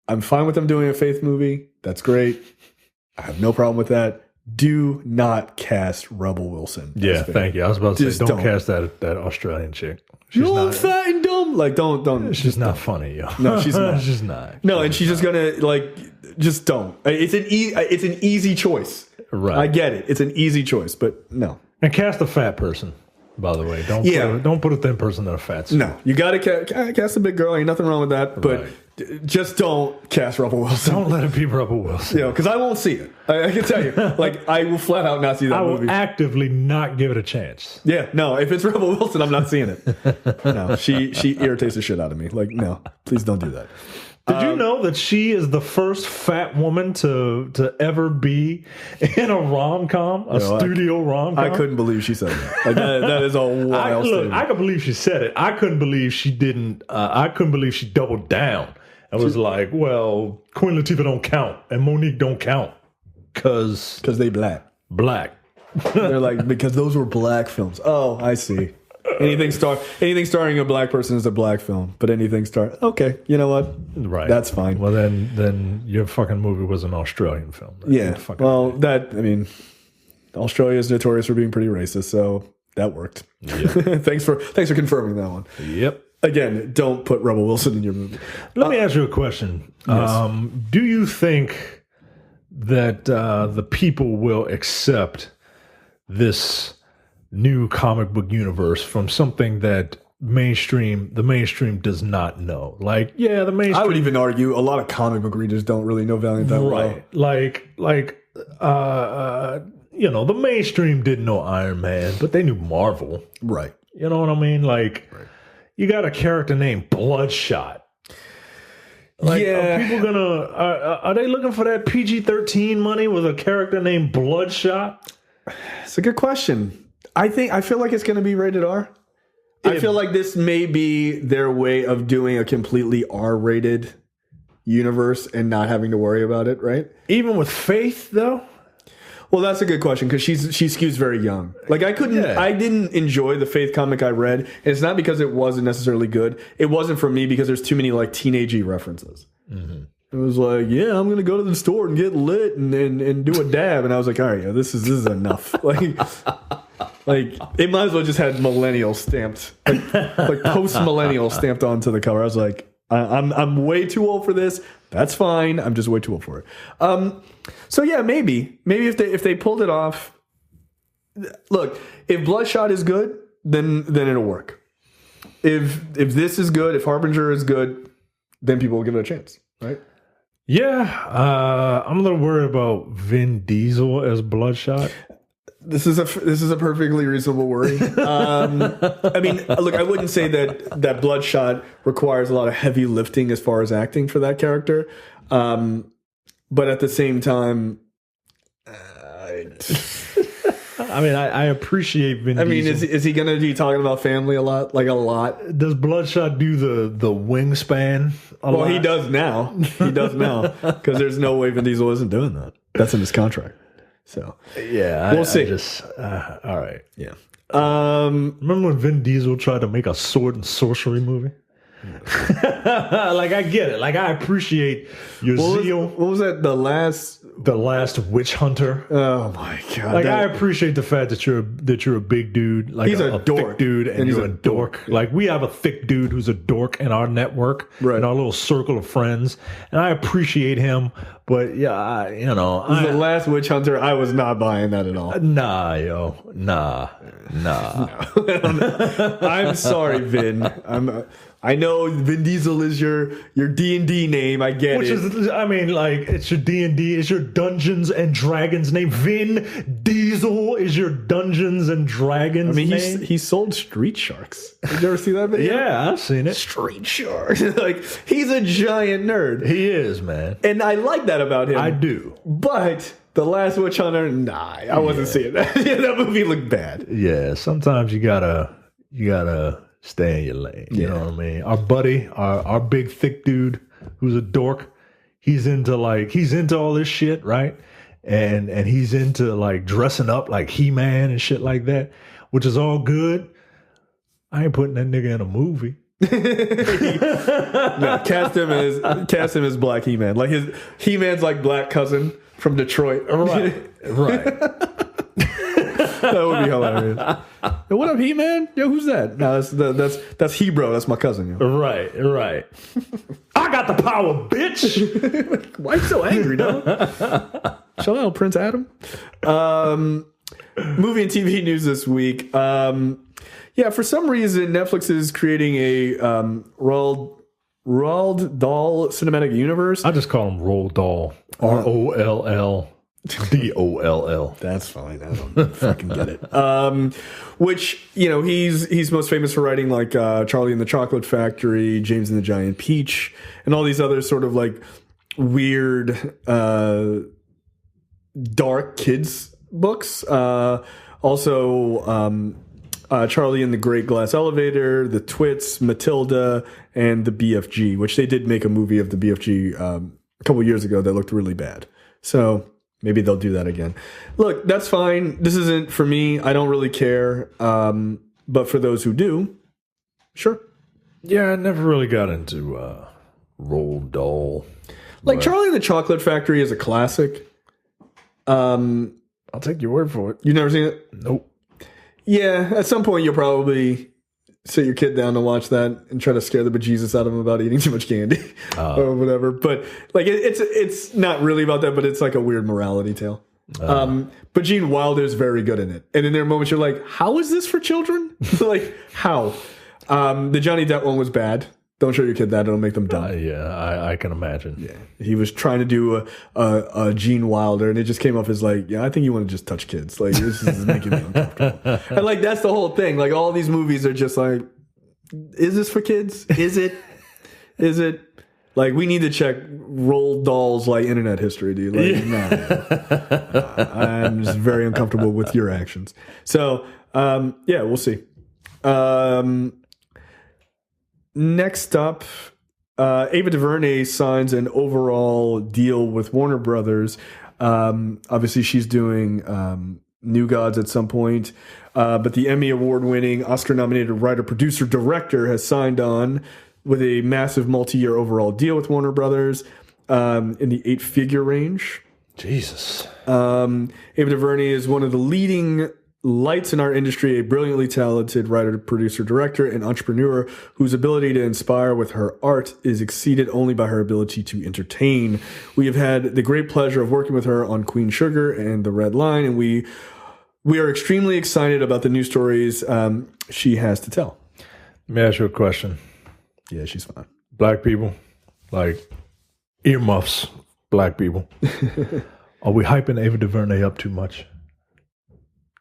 I'm fine with them doing a Faith movie. That's great. I have no problem with that. Do not cast Rebel Wilson. Yeah, thank you. I was about to say, don't cast that Australian chick. She's not fat and dumb. Like, don't. She's not funny, yo. No, she's not. She's not. No, and she's just gonna just don't. It's an easy choice. Right. I get it. It's an easy choice, but no. And cast a fat person. By the way, don't put a thin person in a fat suit. No, you got to cast a big girl. Ain't nothing wrong with that, but just don't cast Rebel Wilson. Don't let it be Rebel Wilson. Because I won't see it. I can tell you, I will flat out not see that movie. I will actively not give it a chance. Yeah, no. If it's Rebel Wilson, I'm not seeing it. No, she irritates the shit out of me. Like, no, please don't do that. Did you know that she is the first fat woman to ever be in a rom-com, studio rom-com? I couldn't believe she said that. Like, that is a wild statement. I could believe she said it. I couldn't believe she didn't. I couldn't believe she doubled down and was like, well, Queen Latifah don't count and Monique don't count because they black. They're like, because those were black films. Oh, I see. Anything starring a black person is a black film, but anything okay, you know what? Right, that's fine. Well, then your fucking movie was an Australian film. Yeah. Well, Australia is notorious for being pretty racist, so that worked. Yep. Thanks for confirming that one. Yep. Again, don't put Rebel Wilson in your movie. Let me ask you a question. Yes. Do you think that the people will accept this new comic book universe from something that the mainstream does not know? Like, yeah, the mainstream. I would even argue a lot of comic book readers don't really know Valiant that well. The mainstream didn't know Iron Man, but they knew Marvel. Right. You know what I mean? Like, you got a character named Bloodshot. Like, are people gonna are they looking for that PG-13 money with a character named Bloodshot? It's a good question. I feel like it's going to be rated R. I feel like this may be their way of doing a completely R-rated universe and not having to worry about it, right? Even with Faith, though? Well, that's a good question because she skews very young. Like, I didn't enjoy the Faith comic I read, and it's not because it wasn't necessarily good. It wasn't for me because there's too many like teenagey references. Mm-hmm. It was like, yeah, I'm gonna go to the store and get lit and do a dab, and I was like, all right, this is enough. Like it might as well just had millennial stamped, like post millennial stamped onto the cover. I was like, I'm way too old for this. That's fine. I'm just way too old for it. So yeah, maybe if they pulled it off. Look, if Bloodshot is good, then it'll work. If this is good, if Harbinger is good, then people will give it a chance, right? Yeah, I'm a little worried about Vin Diesel as Bloodshot. This is a perfectly reasonable worry. I mean, look, I wouldn't say that Bloodshot requires a lot of heavy lifting as far as acting for that character, but at the same time, I appreciate Vin Diesel. I mean, is he going to be talking about family a lot? Like a lot? Does Bloodshot do the wingspan a lot? Well, he does now. Because there's no way Vin Diesel isn't doing that. That's in his contract. So yeah, we'll see. All right. Yeah. Remember when Vin Diesel tried to make a sword and sorcery movie? Like, I get it. Like, I appreciate your zeal. What was that? The last witch hunter. Oh my god! Like, I appreciate the fact that you're a big dude. Like, he's a dork. Thick dude, and you're a dork. Like, we have a thick dude who's a dork in our network, right? In our little circle of friends, and I appreciate him. But yeah, the last witch hunter, I was not buying that at all. Nah, yo, nah. I'm sorry, Vin. I know Vin Diesel is your D&D name. I get Which it. is, I mean, like, it's your D&D, it's your Dungeons and Dragons name. Vin Diesel is your Dungeons and Dragons name. He sold Street Sharks. Did you ever see that video? Yeah, I've seen it. Street Sharks. Like, he's a giant nerd. He is, man. And I like that about him. I do. But The Last Witch Hunter, I wasn't seeing that. That movie looked bad. Yeah, sometimes you gotta stay in your lane. You know what I mean? Our buddy, our big thick dude who's a dork, he's into all this shit, right? And he's into like dressing up like He-Man and shit like that, which is all good. I ain't putting that nigga in a movie. No, cast him as Black He-Man. Like his He-Man's like black cousin from Detroit. Right. That would be hilarious. Yo, what up, He-Man? Yo, who's that? No, that's He-Bro. That's my cousin. Yo. Right. I got the power, bitch. Why are you so angry, dog? Shout out Prince Adam. Movie and TV news this week. For some reason, Netflix is creating a Roald Dahl cinematic universe. I just call him Roald Dahl. ROLLDOLL. That's fine. I don't fucking get it. Which, he's most famous for writing like Charlie and the Chocolate Factory, James and the Giant Peach, and all these other sort of like weird, dark kids books. Also, Charlie and the Great Glass Elevator, The Twits, Matilda, and the BFG, which they did make a movie of the BFG a couple years ago that looked really bad. So maybe they'll do that again. Look, that's fine. This isn't for me. I don't really care. But for those who do, sure. Yeah, I never really got into Roald Dahl. Like Charlie and the Chocolate Factory is a classic. I'll take your word for it. You've never seen it? Nope. Yeah, at some point you'll probably sit your kid down to watch that and try to scare the bejesus out of him about eating too much candy or whatever. But like it's not really about that, but it's like a weird morality tale. But Gene Wilder's very good in it. And in there are moments you're like, how is this for children? Like, how? The Johnny Depp one was bad. Don't show your kid that. It'll make them dumb. I can imagine. Yeah. He was trying to do a Gene Wilder, and it just came off as like, I think you want to just touch kids. Like, this is making me uncomfortable. And like, that's the whole thing. Like, all these movies are just like, is this for kids? Is it? Is it? Like, we need to check Roald Dahl's like internet history, dude. Like, no. I'm just very uncomfortable with your actions. So, we'll see. Next up, Ava Duvernay signs an overall deal with Warner Brothers. Obviously, she's doing New Gods at some point. But the Emmy Award-winning, Oscar-nominated writer, producer, director has signed on with a massive multi-year overall deal with Warner Brothers in the 8-figure range. Jesus. Ava DuVernay is one of the leading lights in our industry, a brilliantly talented writer, producer, director, and entrepreneur whose ability to inspire with her art is exceeded only by her ability to entertain. We have had the great pleasure of working with her on Queen Sugar and The Red Line, and we are extremely excited about the new stories she has to tell. Let me ask you a question. Yeah, she's fine. Black people, like earmuffs, black people, are we hyping Ava DuVernay up too much?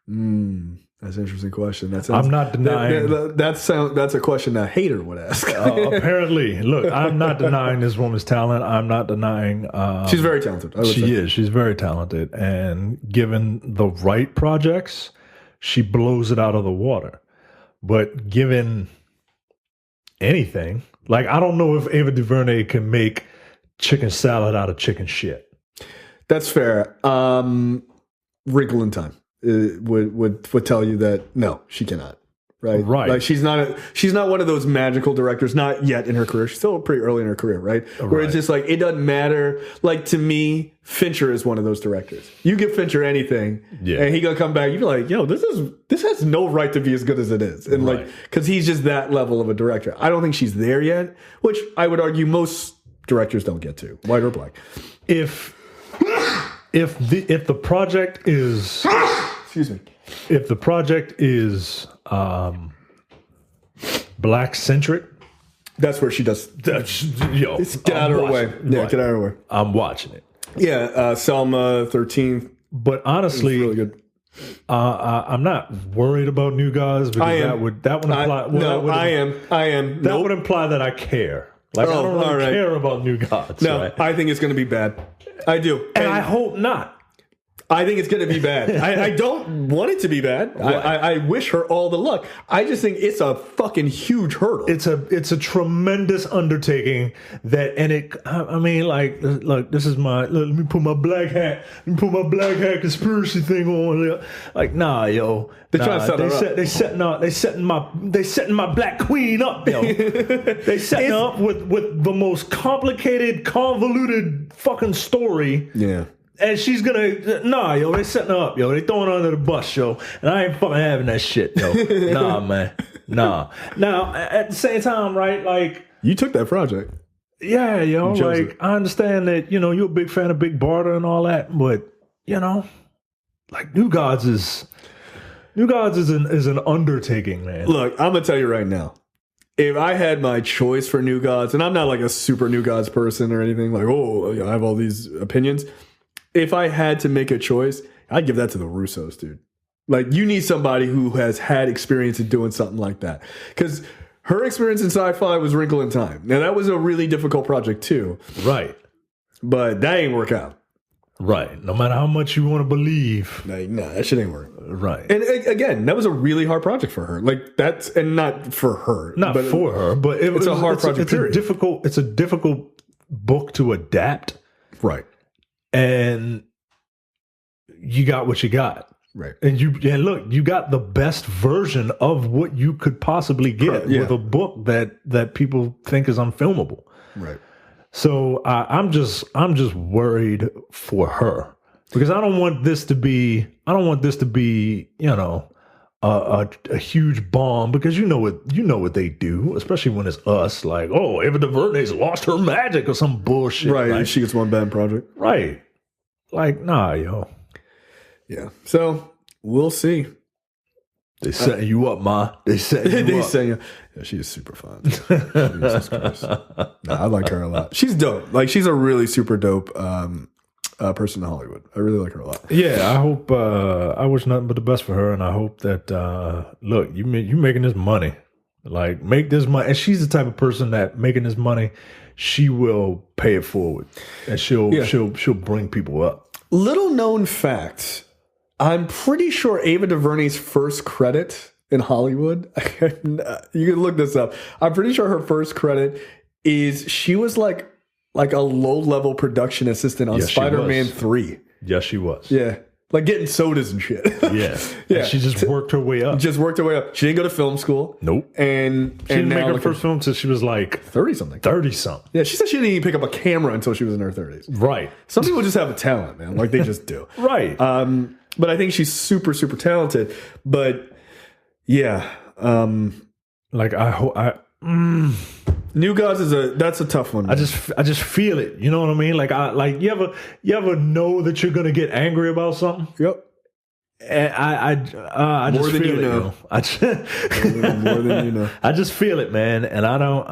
That's an interesting question. I'm not denying. That's a question a hater would ask. Apparently, look, I'm not denying this woman's talent. I'm not denying. She's very talented. She is. She's very talented, and given the right projects, she blows it out of the water. But given anything, like I don't know if Ava DuVernay can make chicken salad out of chicken shit. That's fair. Wrinkle in Time would tell you that no, she cannot. Right. Like she's not one of those magical directors, not yet in her career. She's still pretty early in her career, right? Where it's just like, it doesn't matter. Like, to me, Fincher is one of those directors. You give Fincher anything, and he gonna come back, you'd be like, yo, this has no right to be as good as it is. And like, because he's just that level of a director. I don't think she's there yet, which I would argue most directors don't get to, white or black. If the project is excuse me. If the project is black centric, That's where she does. Yo, Get out of her way. Yeah, Right. get out of her way. I'm watching it. Yeah, Selma 13th. But honestly, really good. I'm not worried about New Gods because that would imply. I am. That would imply that I care. Like, I don't really care about New Gods. No, right? I think it's going to be bad. I do. And I hope not. I think it's going to be bad. I don't want it to be bad. Right. I wish her all the luck. I just think it's a fucking huge hurdle. It's a tremendous undertaking I mean, like, look, this is let me put my black hat conspiracy thing on. Like, nah, yo. They setting my black queen up, yo. They setting up with the most complicated, convoluted fucking story. Yeah. And she's gonna, they setting her up, yo. They throwing her under the bus, yo. And I ain't fucking having that shit, yo. Nah, man. Nah. Now, at the same time, right, like. You took that project. Yeah, yo. Like, I understand that, you're a big fan of Big Barter and all that, but, like, New Gods is an undertaking, man. Look, I'm gonna tell you right now. If I had my choice for New Gods, and I'm not like a super New Gods person or anything, like, I have all these opinions. If I had to make a choice, I'd give that to the Russos, dude. Like, you need somebody who has had experience in doing something like that. Because her experience in sci-fi was Wrinkle in Time. Now, that was a really difficult project, too. Right. But that ain't work out. Right. No matter how much you want to believe. Like, nah, that shit ain't work. Right. And again, that was a really hard project for her. Like, and not for her. Not for her, but it's a hard project. It's a difficult book to adapt. Right. And you got what you got. Right. And look, you got the best version of what you could possibly get with a book that people think is unfilmable. Right. So I'm just worried for her because I don't want this to be a huge bomb because you know what they do, especially when it's us, like, oh, Ava Duvernay's lost her magic or some bullshit. Right. Like, she gets one bad project. Right. Like, nah, yo. Yeah. So we'll see. They setting you up, Ma. They setting you up. Yeah, she is super fun. Jesus Christ. I like her a lot. She's dope. Like, she's a really super dope person in Hollywood. I really like her a lot. Yeah, I hope. I wish nothing but the best for her, and I hope that. Look, you making this money. Like, make this money, and she's the type of person that making this money, she will pay it forward, and she'll bring people up. Little known fact. I'm pretty sure Ava DuVernay's first credit in Hollywood, you can look this up. I'm pretty sure her first credit is she was like a low-level production assistant on Spider-Man 3. Yes, she was. Yeah. Like getting sodas and shit. Yeah. Yeah. And she just worked her way up. She didn't go to film school. Nope. And she didn't make her first film until she was like 30-something. 30-something. Yeah, she said she didn't even pick up a camera until she was in her 30s. Right. Some people just have a talent, man. Like, they just do. Right. But I think she's super, super talented. But yeah. Like, I hope New Gods that's a tough one, man. I just feel it. You know what I mean? Like, you ever know that you're gonna get angry about something? Yep. And I just feel it. Know. More than you know. I just feel it, man. And I don't.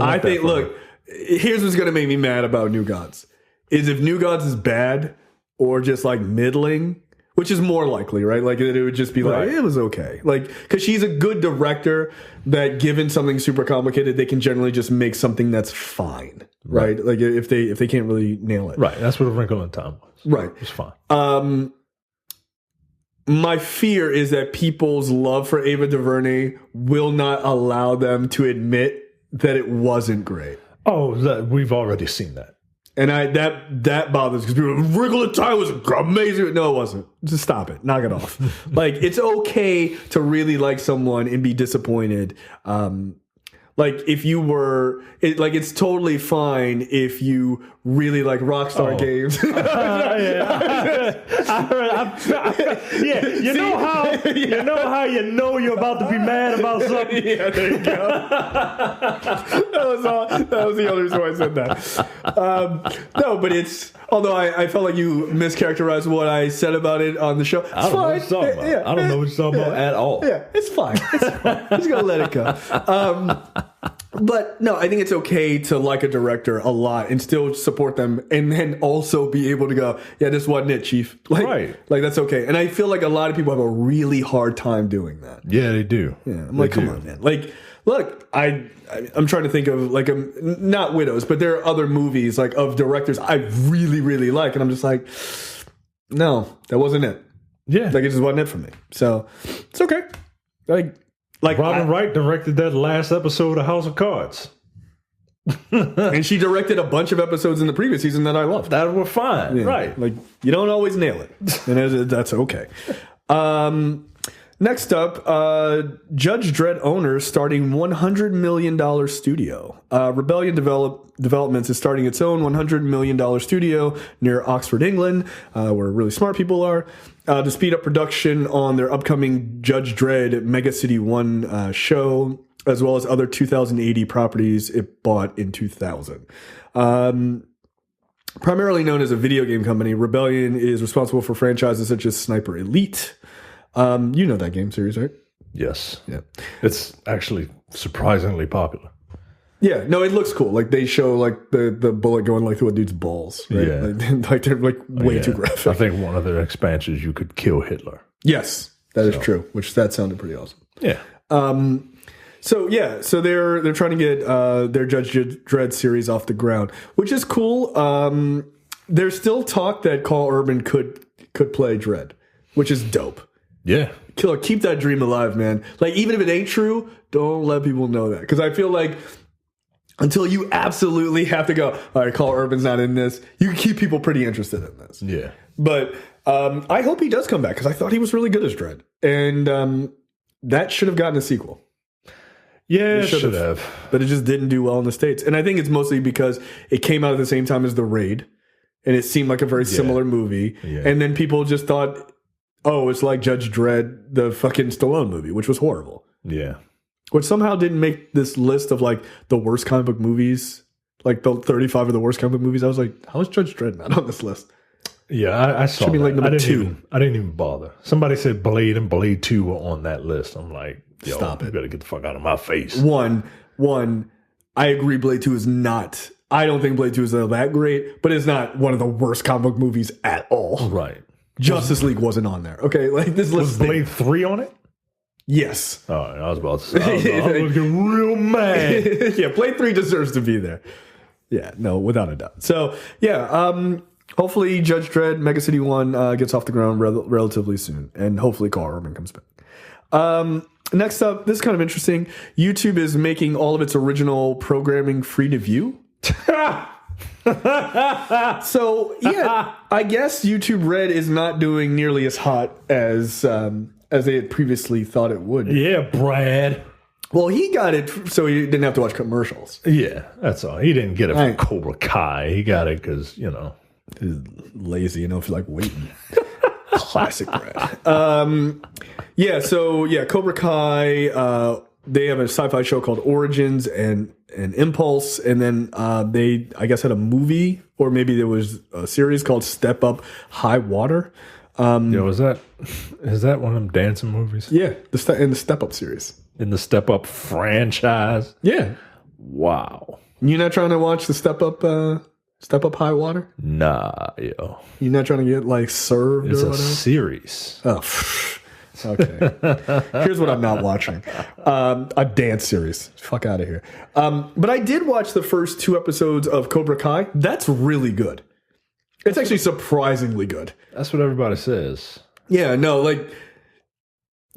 I think. Look, here's what's gonna make me mad about New Gods is if New Gods is bad or just like middling. Which is more likely, right? Like, it would just be like, it was okay. Like, because she's a good director that given something super complicated, they can generally just make something that's fine, right? Like, if they can't really nail it. Right. That's what A Wrinkle in Time was. Right. It's fine. My fear is that people's love for Ava DuVernay will not allow them to admit that it wasn't great. Oh, we've already seen that. And that bothers because people Wrinkle in Time was amazing. No, it wasn't. Just stop it. Knock it off. Like, it's okay to really like someone and be disappointed. Like, if you were, it's totally fine if you really like Rockstar games. You know you're about to be mad about something. Yeah, there you go. That was the only reason why I said that. No, but it's, although I felt like you mischaracterized what I said about it on the show. It's I don't know what you're talking about. I don't know what you're talking about at all. Yeah, it's fine. It's fine. Just gonna let it go. But no, I think it's okay to like a director a lot and still support them, and then also be able to go, yeah, this wasn't it, Chief. Like that's okay. And I feel like a lot of people have a really hard time doing that. Yeah, they do. Yeah, I'm like, come on, man. Like, look, I'm trying to think of like not Widows, but there are other movies like of directors I really, really like, and I'm just like, no, that wasn't it. Yeah, like it just wasn't it for me. So it's okay. Like Robin Wright directed that last episode of House of Cards. And she directed a bunch of episodes in the previous season that I loved. That were fine. Yeah, right. Like, you don't always nail it. And that's okay. Next up, Judge Dredd owner starting $100 million studio. Rebellion Developments is starting its own $100 million studio near Oxford, England, where really smart people are, to speed up production on their upcoming Judge Dredd Mega City 1 show, as well as other 2080 properties it bought in 2000. Primarily known as a video game company, Rebellion is responsible for franchises such as Sniper Elite. You know that game series, right? Yes. Yeah. It's actually surprisingly popular. Yeah, no, it looks cool. Like they show like the bullet going like through a dude's balls. Right? Yeah. Like they're like way too graphic. I think one of their expansions you could kill Hitler. Yes, that is true. That sounded pretty awesome. Yeah. So they're trying to get their Judge Dredd series off the ground, which is cool. There's still talk that Carl Urban could play Dredd, which is dope. Yeah. Killer, keep that dream alive, man. Like, even if it ain't true, don't let people know that. Because I feel like until you absolutely have to go, all right, Carl Urban's not in this, you can keep people pretty interested in this. Yeah. But I hope he does come back, because I thought he was really good as Dredd. And that should have gotten a sequel. Yeah, it should have. But it just didn't do well in the States. And I think it's mostly because it came out at the same time as The Raid. And it seemed like a very similar movie. Yeah. And then people just thought, oh, it's like Judge Dredd, the fucking Stallone movie, which was horrible. Yeah. Which somehow didn't make this list of like the worst comic book movies, like the 35 of the worst comic book movies. I was like, how is Judge Dredd not on this list? Yeah, I saw that. Like number 2. I didn't even bother. Somebody said Blade and Blade 2 were on that list. I'm like, yo, stop it. You better get the fuck out of my face. One, I agree Blade 2 is not, I don't think Blade 2 is that great, but it's not one of the worst comic book movies at all. Right. Justice League wasn't on there. Okay, like this list. Was Blade 3 on it? Yes. Oh, I was about to say. I was getting real mad. Yeah, Blade 3 deserves to be there. Yeah, no, without a doubt. So, yeah, hopefully Judge Dredd Mega City 1 gets off the ground relatively soon. And hopefully Carl Urban comes back. Next up, this is kind of interesting. YouTube is making all of its original programming free to view. So yeah, I guess YouTube Red is not doing nearly as hot as they had previously thought it would. Yeah, Brad. Well, he got it so he didn't have to watch commercials. Yeah, that's all. He didn't get it from Cobra Kai. He got it because he's lazy. If you like waiting. Classic Brad. Yeah. So yeah, Cobra Kai. They have a sci-fi show called Origins and Impulse, and then they, I guess, had a movie, or maybe there was a series called Step Up High Water. Is that one of them dancing movies? Yeah, in the Step Up series. In the Step Up franchise? Yeah. Wow. You're not trying to watch the Step Up High Water? Nah, yo. You're not trying to get like served it's or whatever? It's a series. Oh, okay. Here's what I'm not watching. A dance series. Fuck out of here. But I did watch the first 2 episodes of Cobra Kai. That's really good. It's actually surprisingly good. That's what everybody says. Yeah, no, like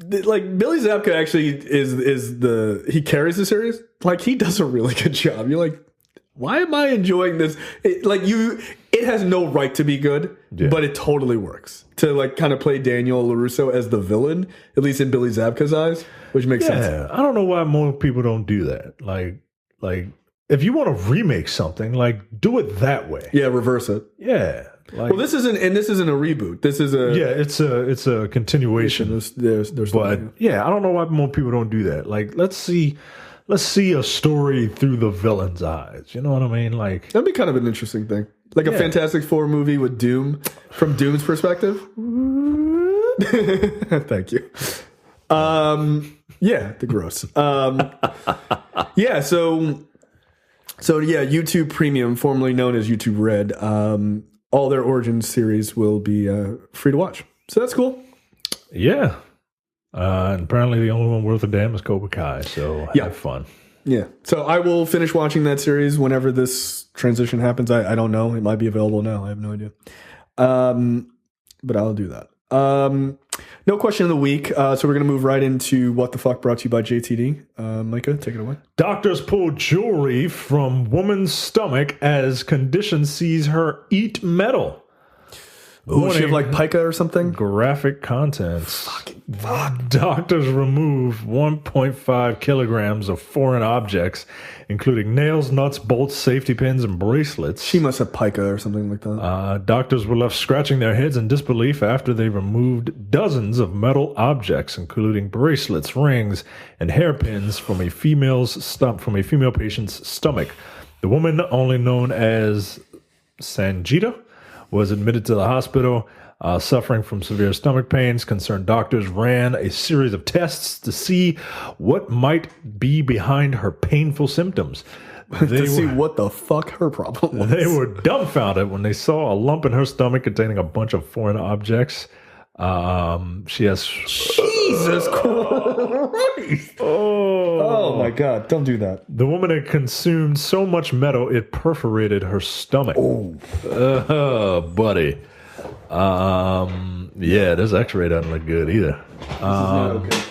Billy Zabka actually he carries the series. Like, he does a really good job. You're like, why am I enjoying this? It has no right to be good, but it totally works to like kind of play Daniel LaRusso as the villain, at least in Billy Zabka's eyes, which makes sense. Yeah, I don't know why more people don't do that. Like if you want to remake something, like do it that way. Yeah, reverse it. Yeah. Like, well, this isn't a reboot. This is it's a continuation. There's but yeah, I don't know why more people don't do that. Like, let's see a story through the villain's eyes. You know what I mean? Like, that'd be kind of an interesting thing. Like a Fantastic Four movie with Doom, from Doom's perspective. Thank you. Yeah, the gross. Yeah, so yeah, YouTube Premium, formerly known as YouTube Red, all their Origins series will be free to watch. So that's cool. Yeah. And apparently the only one worth a damn is Cobra Kai, so have fun. Yeah. So I will finish watching that series whenever this transition happens. I don't know. It might be available now. I have no idea. But I'll do that. No question of the week. So we're going to move right into What the Fuck, brought to you by JTD. Micah, take it away. Doctors pull jewelry from woman's stomach as condition sees her eat metal. Oh, she have like pica or something? Graphic content. Fucking fuck. Doctors remove 1.5 kilograms of foreign objects, including nails, nuts, bolts, safety pins, and bracelets. She must have pica or something like that. Doctors were left scratching their heads in disbelief after they removed dozens of metal objects, including bracelets, rings, and hairpins from a female patient's stomach. The woman, only known as Sanjita, was admitted to the hospital suffering from severe stomach pains. Concerned doctors ran a series of tests to see what might be behind her painful symptoms. To see what the fuck her problem was. They were dumbfounded when they saw a lump in her stomach containing a bunch of foreign objects. She has... Jesus Christ! Oh my God, don't do that. The woman had consumed so much metal it perforated her stomach. Oh, buddy. Yeah, this x-ray doesn't look good either. Okay.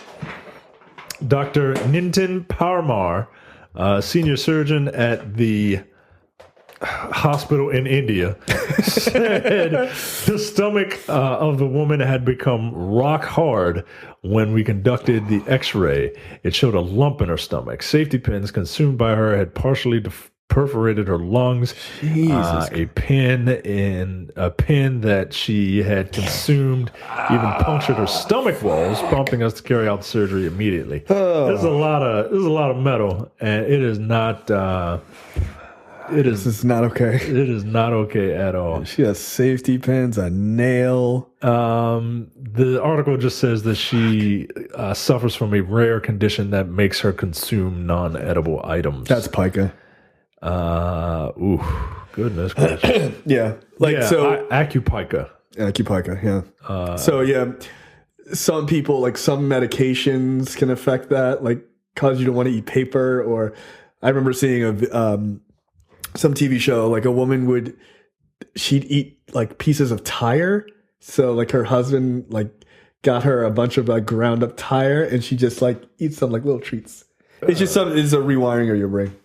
Dr. Nitin Parmar, senior surgeon at the hospital in India, said the stomach of the woman had become rock hard when we conducted the x-ray. It showed a lump in her stomach. Safety pins consumed by her had partially perforated her lungs. A pin that she had consumed even punctured her stomach walls, prompting us to carry out the surgery immediately. There's a lot of metal, and it is not This is not okay. It is not okay at all. She has safety pins, a nail. The article just says that she suffers from a rare condition that makes her consume non-edible items. That's pica. Goodness gracious. Yeah. Acupica. Acupica, yeah. Some people, like some medications can affect that, like cause you to want to eat paper. Or I remember seeing some TV show, like a woman she'd eat like pieces of tire. So like her husband like got her a bunch of like ground up tire, and she just like eats some like little treats. It's just it's a rewiring of your brain.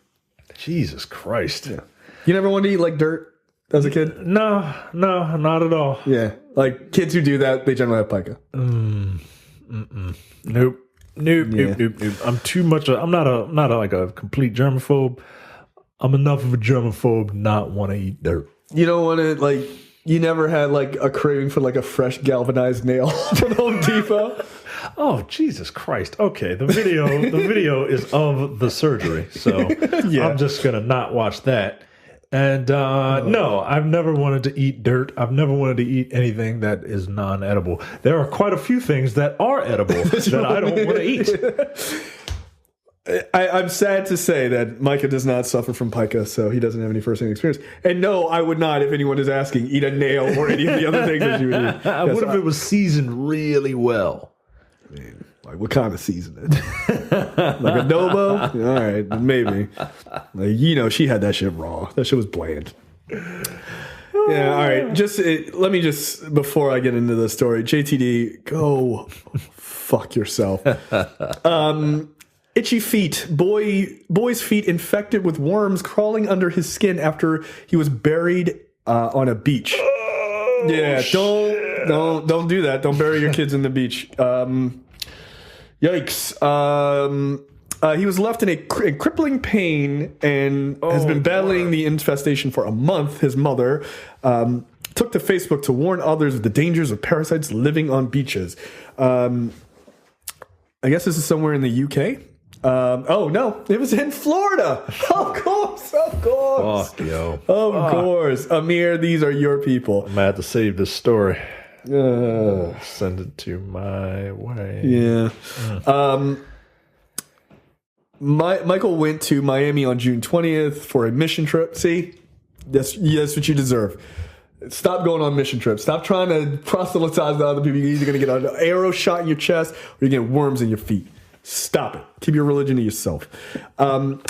Jesus Christ. Yeah. You never wanted to eat like dirt as a kid? No, not at all. Yeah. Like kids who do that, they generally have pica. Nope. I'm too much. I'm not like a complete germaphobe. I'm enough of a germaphobe not want to eat dirt. You don't want to, like, you never had like a craving for like a fresh galvanized nail from Home Depot? Oh, Jesus Christ. Okay, the video is of the surgery, so I'm just going to not watch that. And no, I've never wanted to eat dirt. I've never wanted to eat anything that is non-edible. There are quite a few things that are edible that I don't want to eat. I'm sad to say that Micah does not suffer from pica, so he doesn't have any first-hand experience. And no, I would not, if anyone is asking, eat a nail or any of the other things that you would eat. What if it was seasoned really well? I mean, like what kind of seasoning? Like adobo? All right, maybe. Like, she had that shit raw. That shit was bland. Yeah, all right. Let me just, before I get into the story, JTD, go fuck yourself. Itchy feet. Boy's feet infected with worms crawling under his skin after he was buried on a beach. Oh, yeah, don't do that. Don't bury your kids in the beach. Yikes. He was left in crippling pain and has been battling the infestation for a month. His mother took to Facebook to warn others of the dangers of parasites living on beaches. I guess this is somewhere in the UK. Oh, no. It was in Florida. Of course. Fuck, yo. Of course. Amir, these are your people. I'm going to have to save this story. Send it to my way. Yeah. Michael went to Miami on June 20th for a mission trip. See? That's what you deserve. Stop going on mission trips. Stop trying to proselytize to other people. You're either going to get an arrow shot in your chest or you get worms in your feet. Stop it. Keep your religion to yourself.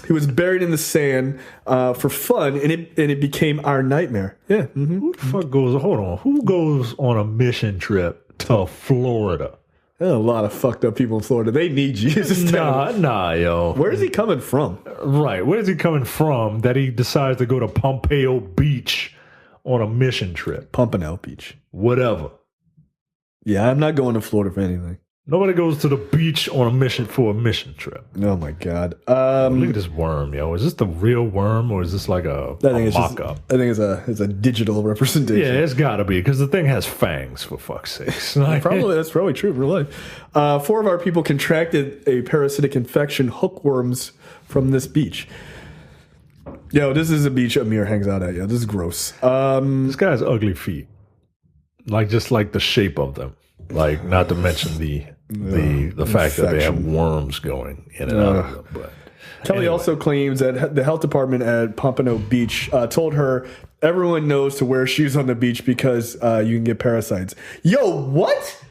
He was buried in the sand for fun, and it became our nightmare. Yeah. Mm-hmm. Who the fuck goes? Hold on. Who goes on a mission trip to Florida? There's a lot of fucked up people in Florida. They need Jesus. Nah, yo. Where is he coming from? Right. Where is he coming from that he decides to go to Pompeo Beach on a mission trip? Pompano Beach. Whatever. Yeah, I'm not going to Florida for anything. Nobody goes to the beach on a mission for a mission trip. Oh my god! Look at this worm, yo. Is this the real worm or is this like a mock-up? I think it's a digital representation. Yeah, it's got to be because the thing has fangs. For fuck's sakes, that's probably true in real life. 4 of our people contracted a parasitic infection, hookworms, from this beach. Yo, this is a beach Amir hangs out at. Yo, this is gross. This guy has ugly feet, just like the shape of them. Like, not to mention the fact that they have worms going in and out of them. But Kelly also claims that the health department at Pompano Beach told her everyone knows to wear shoes on the beach because you can get parasites. Yo, what?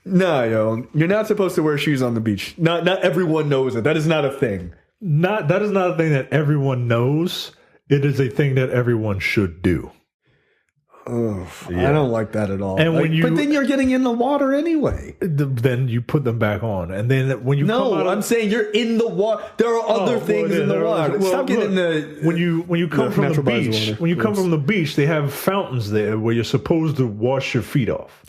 Nah, yo, you're not supposed to wear shoes on the beach. Not everyone knows it. That is not a thing. That is not a thing that everyone knows. It is a thing that everyone should do. Oh, yeah. I don't like that at all. And but then you're getting in the water anyway. Then you put them back on, and then when you I'm saying you're in the water. There are other things in the water. Stop getting the when you come from the beach. When you come from the beach, they have fountains there where you're supposed to wash your feet off.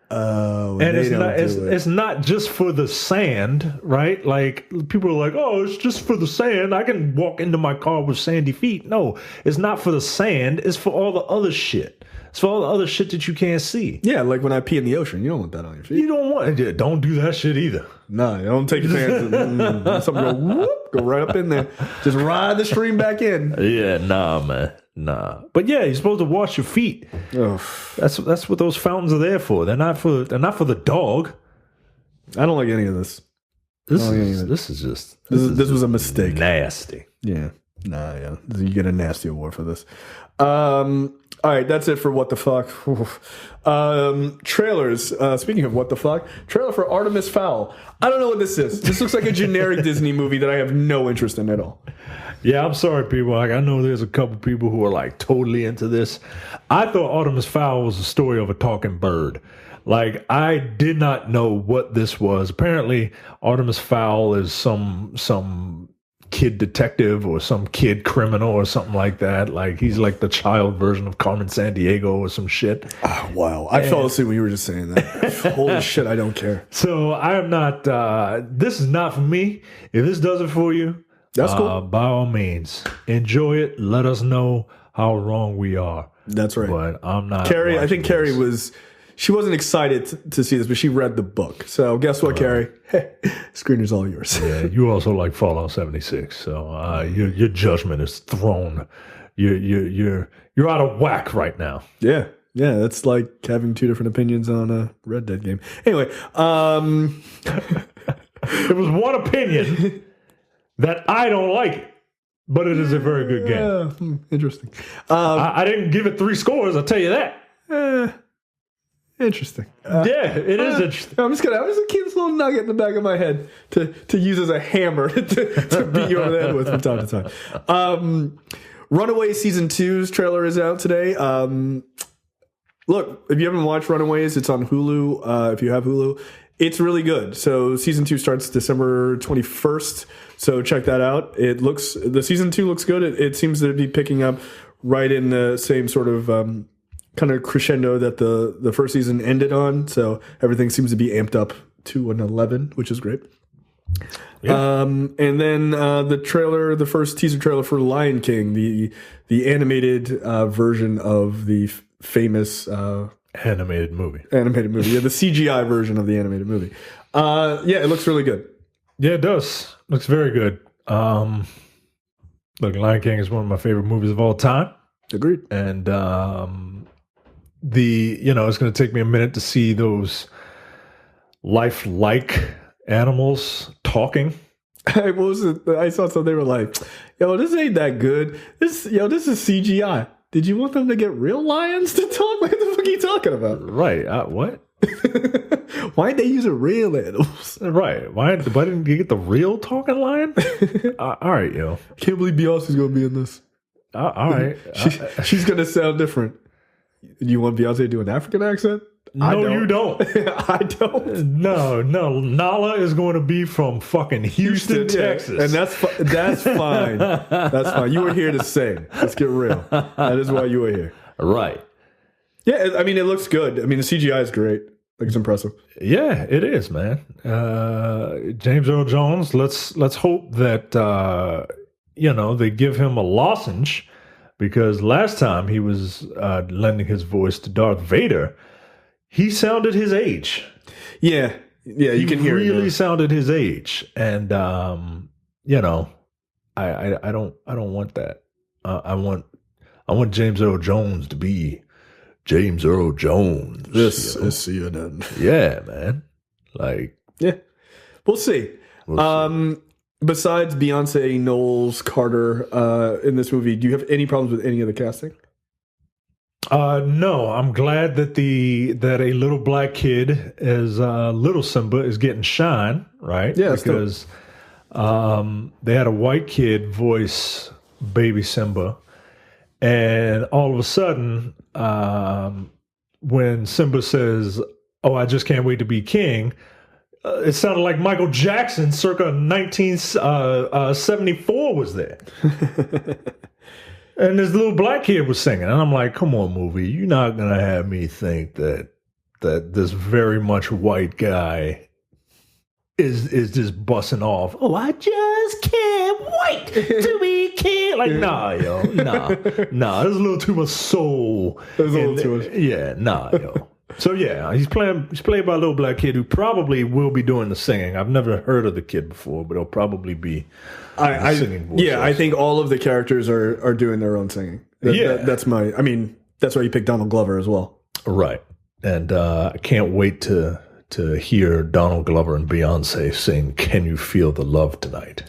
Oh, and it's not just for the sand, right? Like people are like, oh, it's just for the sand. I can walk into my car with sandy feet. No, it's not for the sand. It's for all the other shit. It's for all the other shit that you can't see. Yeah, like when I pee in the ocean, you don't want that on your feet. You don't do that shit either. Nah, don't take your pants. Something go right up in there. Just ride the stream back in. Yeah, nah, man. Nah. But yeah, you're supposed to wash your feet. Oh. That's what those fountains are there for. They're not for the dog. I don't like any of this. This was a mistake. Nasty. Yeah. Nah, yeah. You get a nasty award for this. All right, that's it for What the Fuck. Trailers. Speaking of What the Fuck, trailer for Artemis Fowl. I don't know what this is. This looks like a generic Disney movie that I have no interest in at all. Yeah, I'm sorry, people. Like, I know there's a couple people who are like totally into this. I thought Artemis Fowl was the story of a talking bird. Like, I did not know what this was. Apparently, Artemis Fowl is some kid detective or some kid criminal or something like that. Like, he's like the child version of Carmen Sandiego or some shit. Oh, wow. I fell asleep when you were just saying that. Holy shit, I don't care. So I am not, this is not for me. If this does it for you, that's cool. By all means, enjoy it. Let us know how wrong we are. That's right. But I'm not. Carrie, I think Carrie she wasn't excited to see this, but she read the book. So guess what, Carrie? Screener's all yours. Yeah, you also like Fallout 76, so your judgment is thrown. You're out of whack right now. Yeah, that's like having 2 different opinions on a Red Dead game. Anyway, there was one opinion that I don't like it, but it is a very good game. Interesting. I didn't give it 3 scores. I'll tell you that. Interesting. Yeah, it is interesting. I'm just gonna keep this little nugget in the back of my head to use as a hammer to beat you over the head with from time to time. Runaway Season 2's trailer is out today. Look, if you haven't watched Runaways, it's on Hulu. If you have Hulu, it's really good. So Season 2 starts December 21st. So check that out. The Season 2 looks good. It seems to be picking up right in the same sort of kind of crescendo that the first season ended on. So everything seems to be amped up to an 11, which is great. Yeah. And then the first teaser trailer for Lion King, the animated version of the famous animated movie. Yeah, the CGI version of the animated movie. It looks really good. Yeah, it does. Looks very good. Look, Lion King is one of my favorite movies of all time. Agreed. And it's going to take me a minute to see those lifelike animals talking. What was it? I saw something. They were like, "Yo, this ain't that good. This is CGI. Did you want them to get real lions to talk? What the fuck are you talking about?" Right? What? Why didn't they use real animals? Right? Why didn't you get the real talking lion? All right, yo. Can't believe Beyonce's gonna be in this. All right, she's gonna sound different. You want Beyonce to do an African accent? No, you don't. I don't. No. Nala is going to be from fucking Houston, Texas. And that's fine. That's fine. You were here to sing. Let's get real. That is why you were here. Right. Yeah, I mean, it looks good. I mean, the CGI is great. Like, it's impressive. Yeah, it is, man. James Earl Jones, let's hope that, they give him a lozenge, because last time he was lending his voice to Darth Vader, he sounded his age. Yeah, you can hear it. He really sounded his age, and I don't want that. I want James Earl Jones to be James Earl Jones. This is CNN. Yeah, man. Like, yeah, we'll see. Besides Beyonce, Knowles, Carter in this movie, do you have any problems with any of the casting? No, I'm glad that a little black kid as little Simba is getting shine, right? Yeah, because they had a white kid voice baby Simba, and all of a sudden, when Simba says, "Oh, I just can't wait to be king," it sounded like Michael Jackson circa 1974 was there. And this little black kid was singing. And I'm like, come on, movie. You're not going to have me think that this very much white guy is just busting off. "Oh, I just can't wait to be king." Like, nah, yo. Nah. There's a little too much soul. There's a little too much. Yeah, nah, yo. So yeah, he's played by a little black kid who probably will be doing the singing. I've never heard of the kid before, but he'll probably be singing voice. Yeah, I think all of the characters are doing their own singing. That's why you picked Donald Glover as well. Right. And I can't wait to hear Donald Glover and Beyonce sing "Can You Feel the Love Tonight."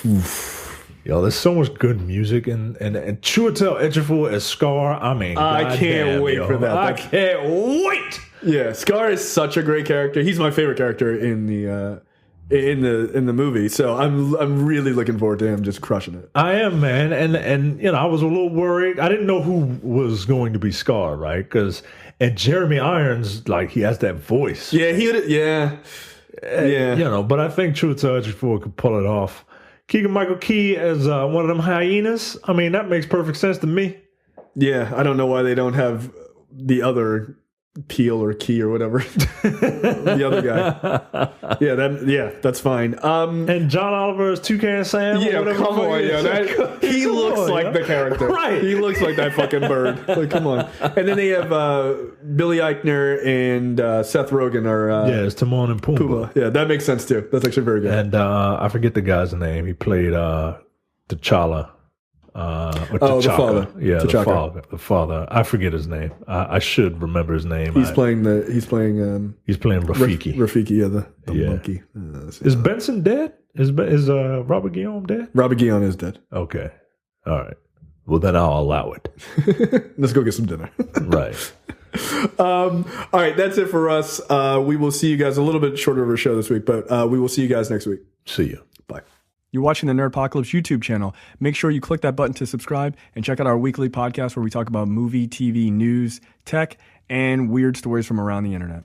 Oof. Yo, there's so much good music and Chiwetel Ejiofor as Scar. I mean, I can't wait for that. I can't wait. Yeah, Scar is such a great character. He's my favorite character in the movie. So I'm really looking forward to him just crushing it. I am, man, and I was a little worried. I didn't know who was going to be Scar, right? And Jeremy Irons, like, he has that voice. Yeah, But I think Chiwetel Ejiofor could pull it off. Keegan-Michael Key as one of them hyenas. I mean, that makes perfect sense to me. Yeah, I don't know why they don't have the other Peel or Key or whatever. The other guy. Yeah, that's fine. And John Oliver is Toucan Sam. Yeah, come on, he looks like the character. Right. He looks like that fucking bird. Like, come on. And then they have Billy Eichner and Seth Rogen are it's Timon and Pumbaa. Yeah, that makes sense too. That's actually very good. And I forget the guy's name. He played T'Challa. The father. Yeah, the father. I forget his name. I should remember his name. He's playing Rafiki. Rafiki, yeah, the monkey. Is Benson dead? Is Robert Guillaume dead? Robert Guillaume is dead. Okay. All right. Well, then I'll allow it. Let's go get some dinner. Right. All right, that's it for us. We will see you guys a little bit shorter of a show this week, but we will see you guys next week. See you. Bye. You're watching the Nerdpocalypse YouTube channel. Make sure you click that button to subscribe and check out our weekly podcast where we talk about movie, TV, news, tech, and weird stories from around the internet.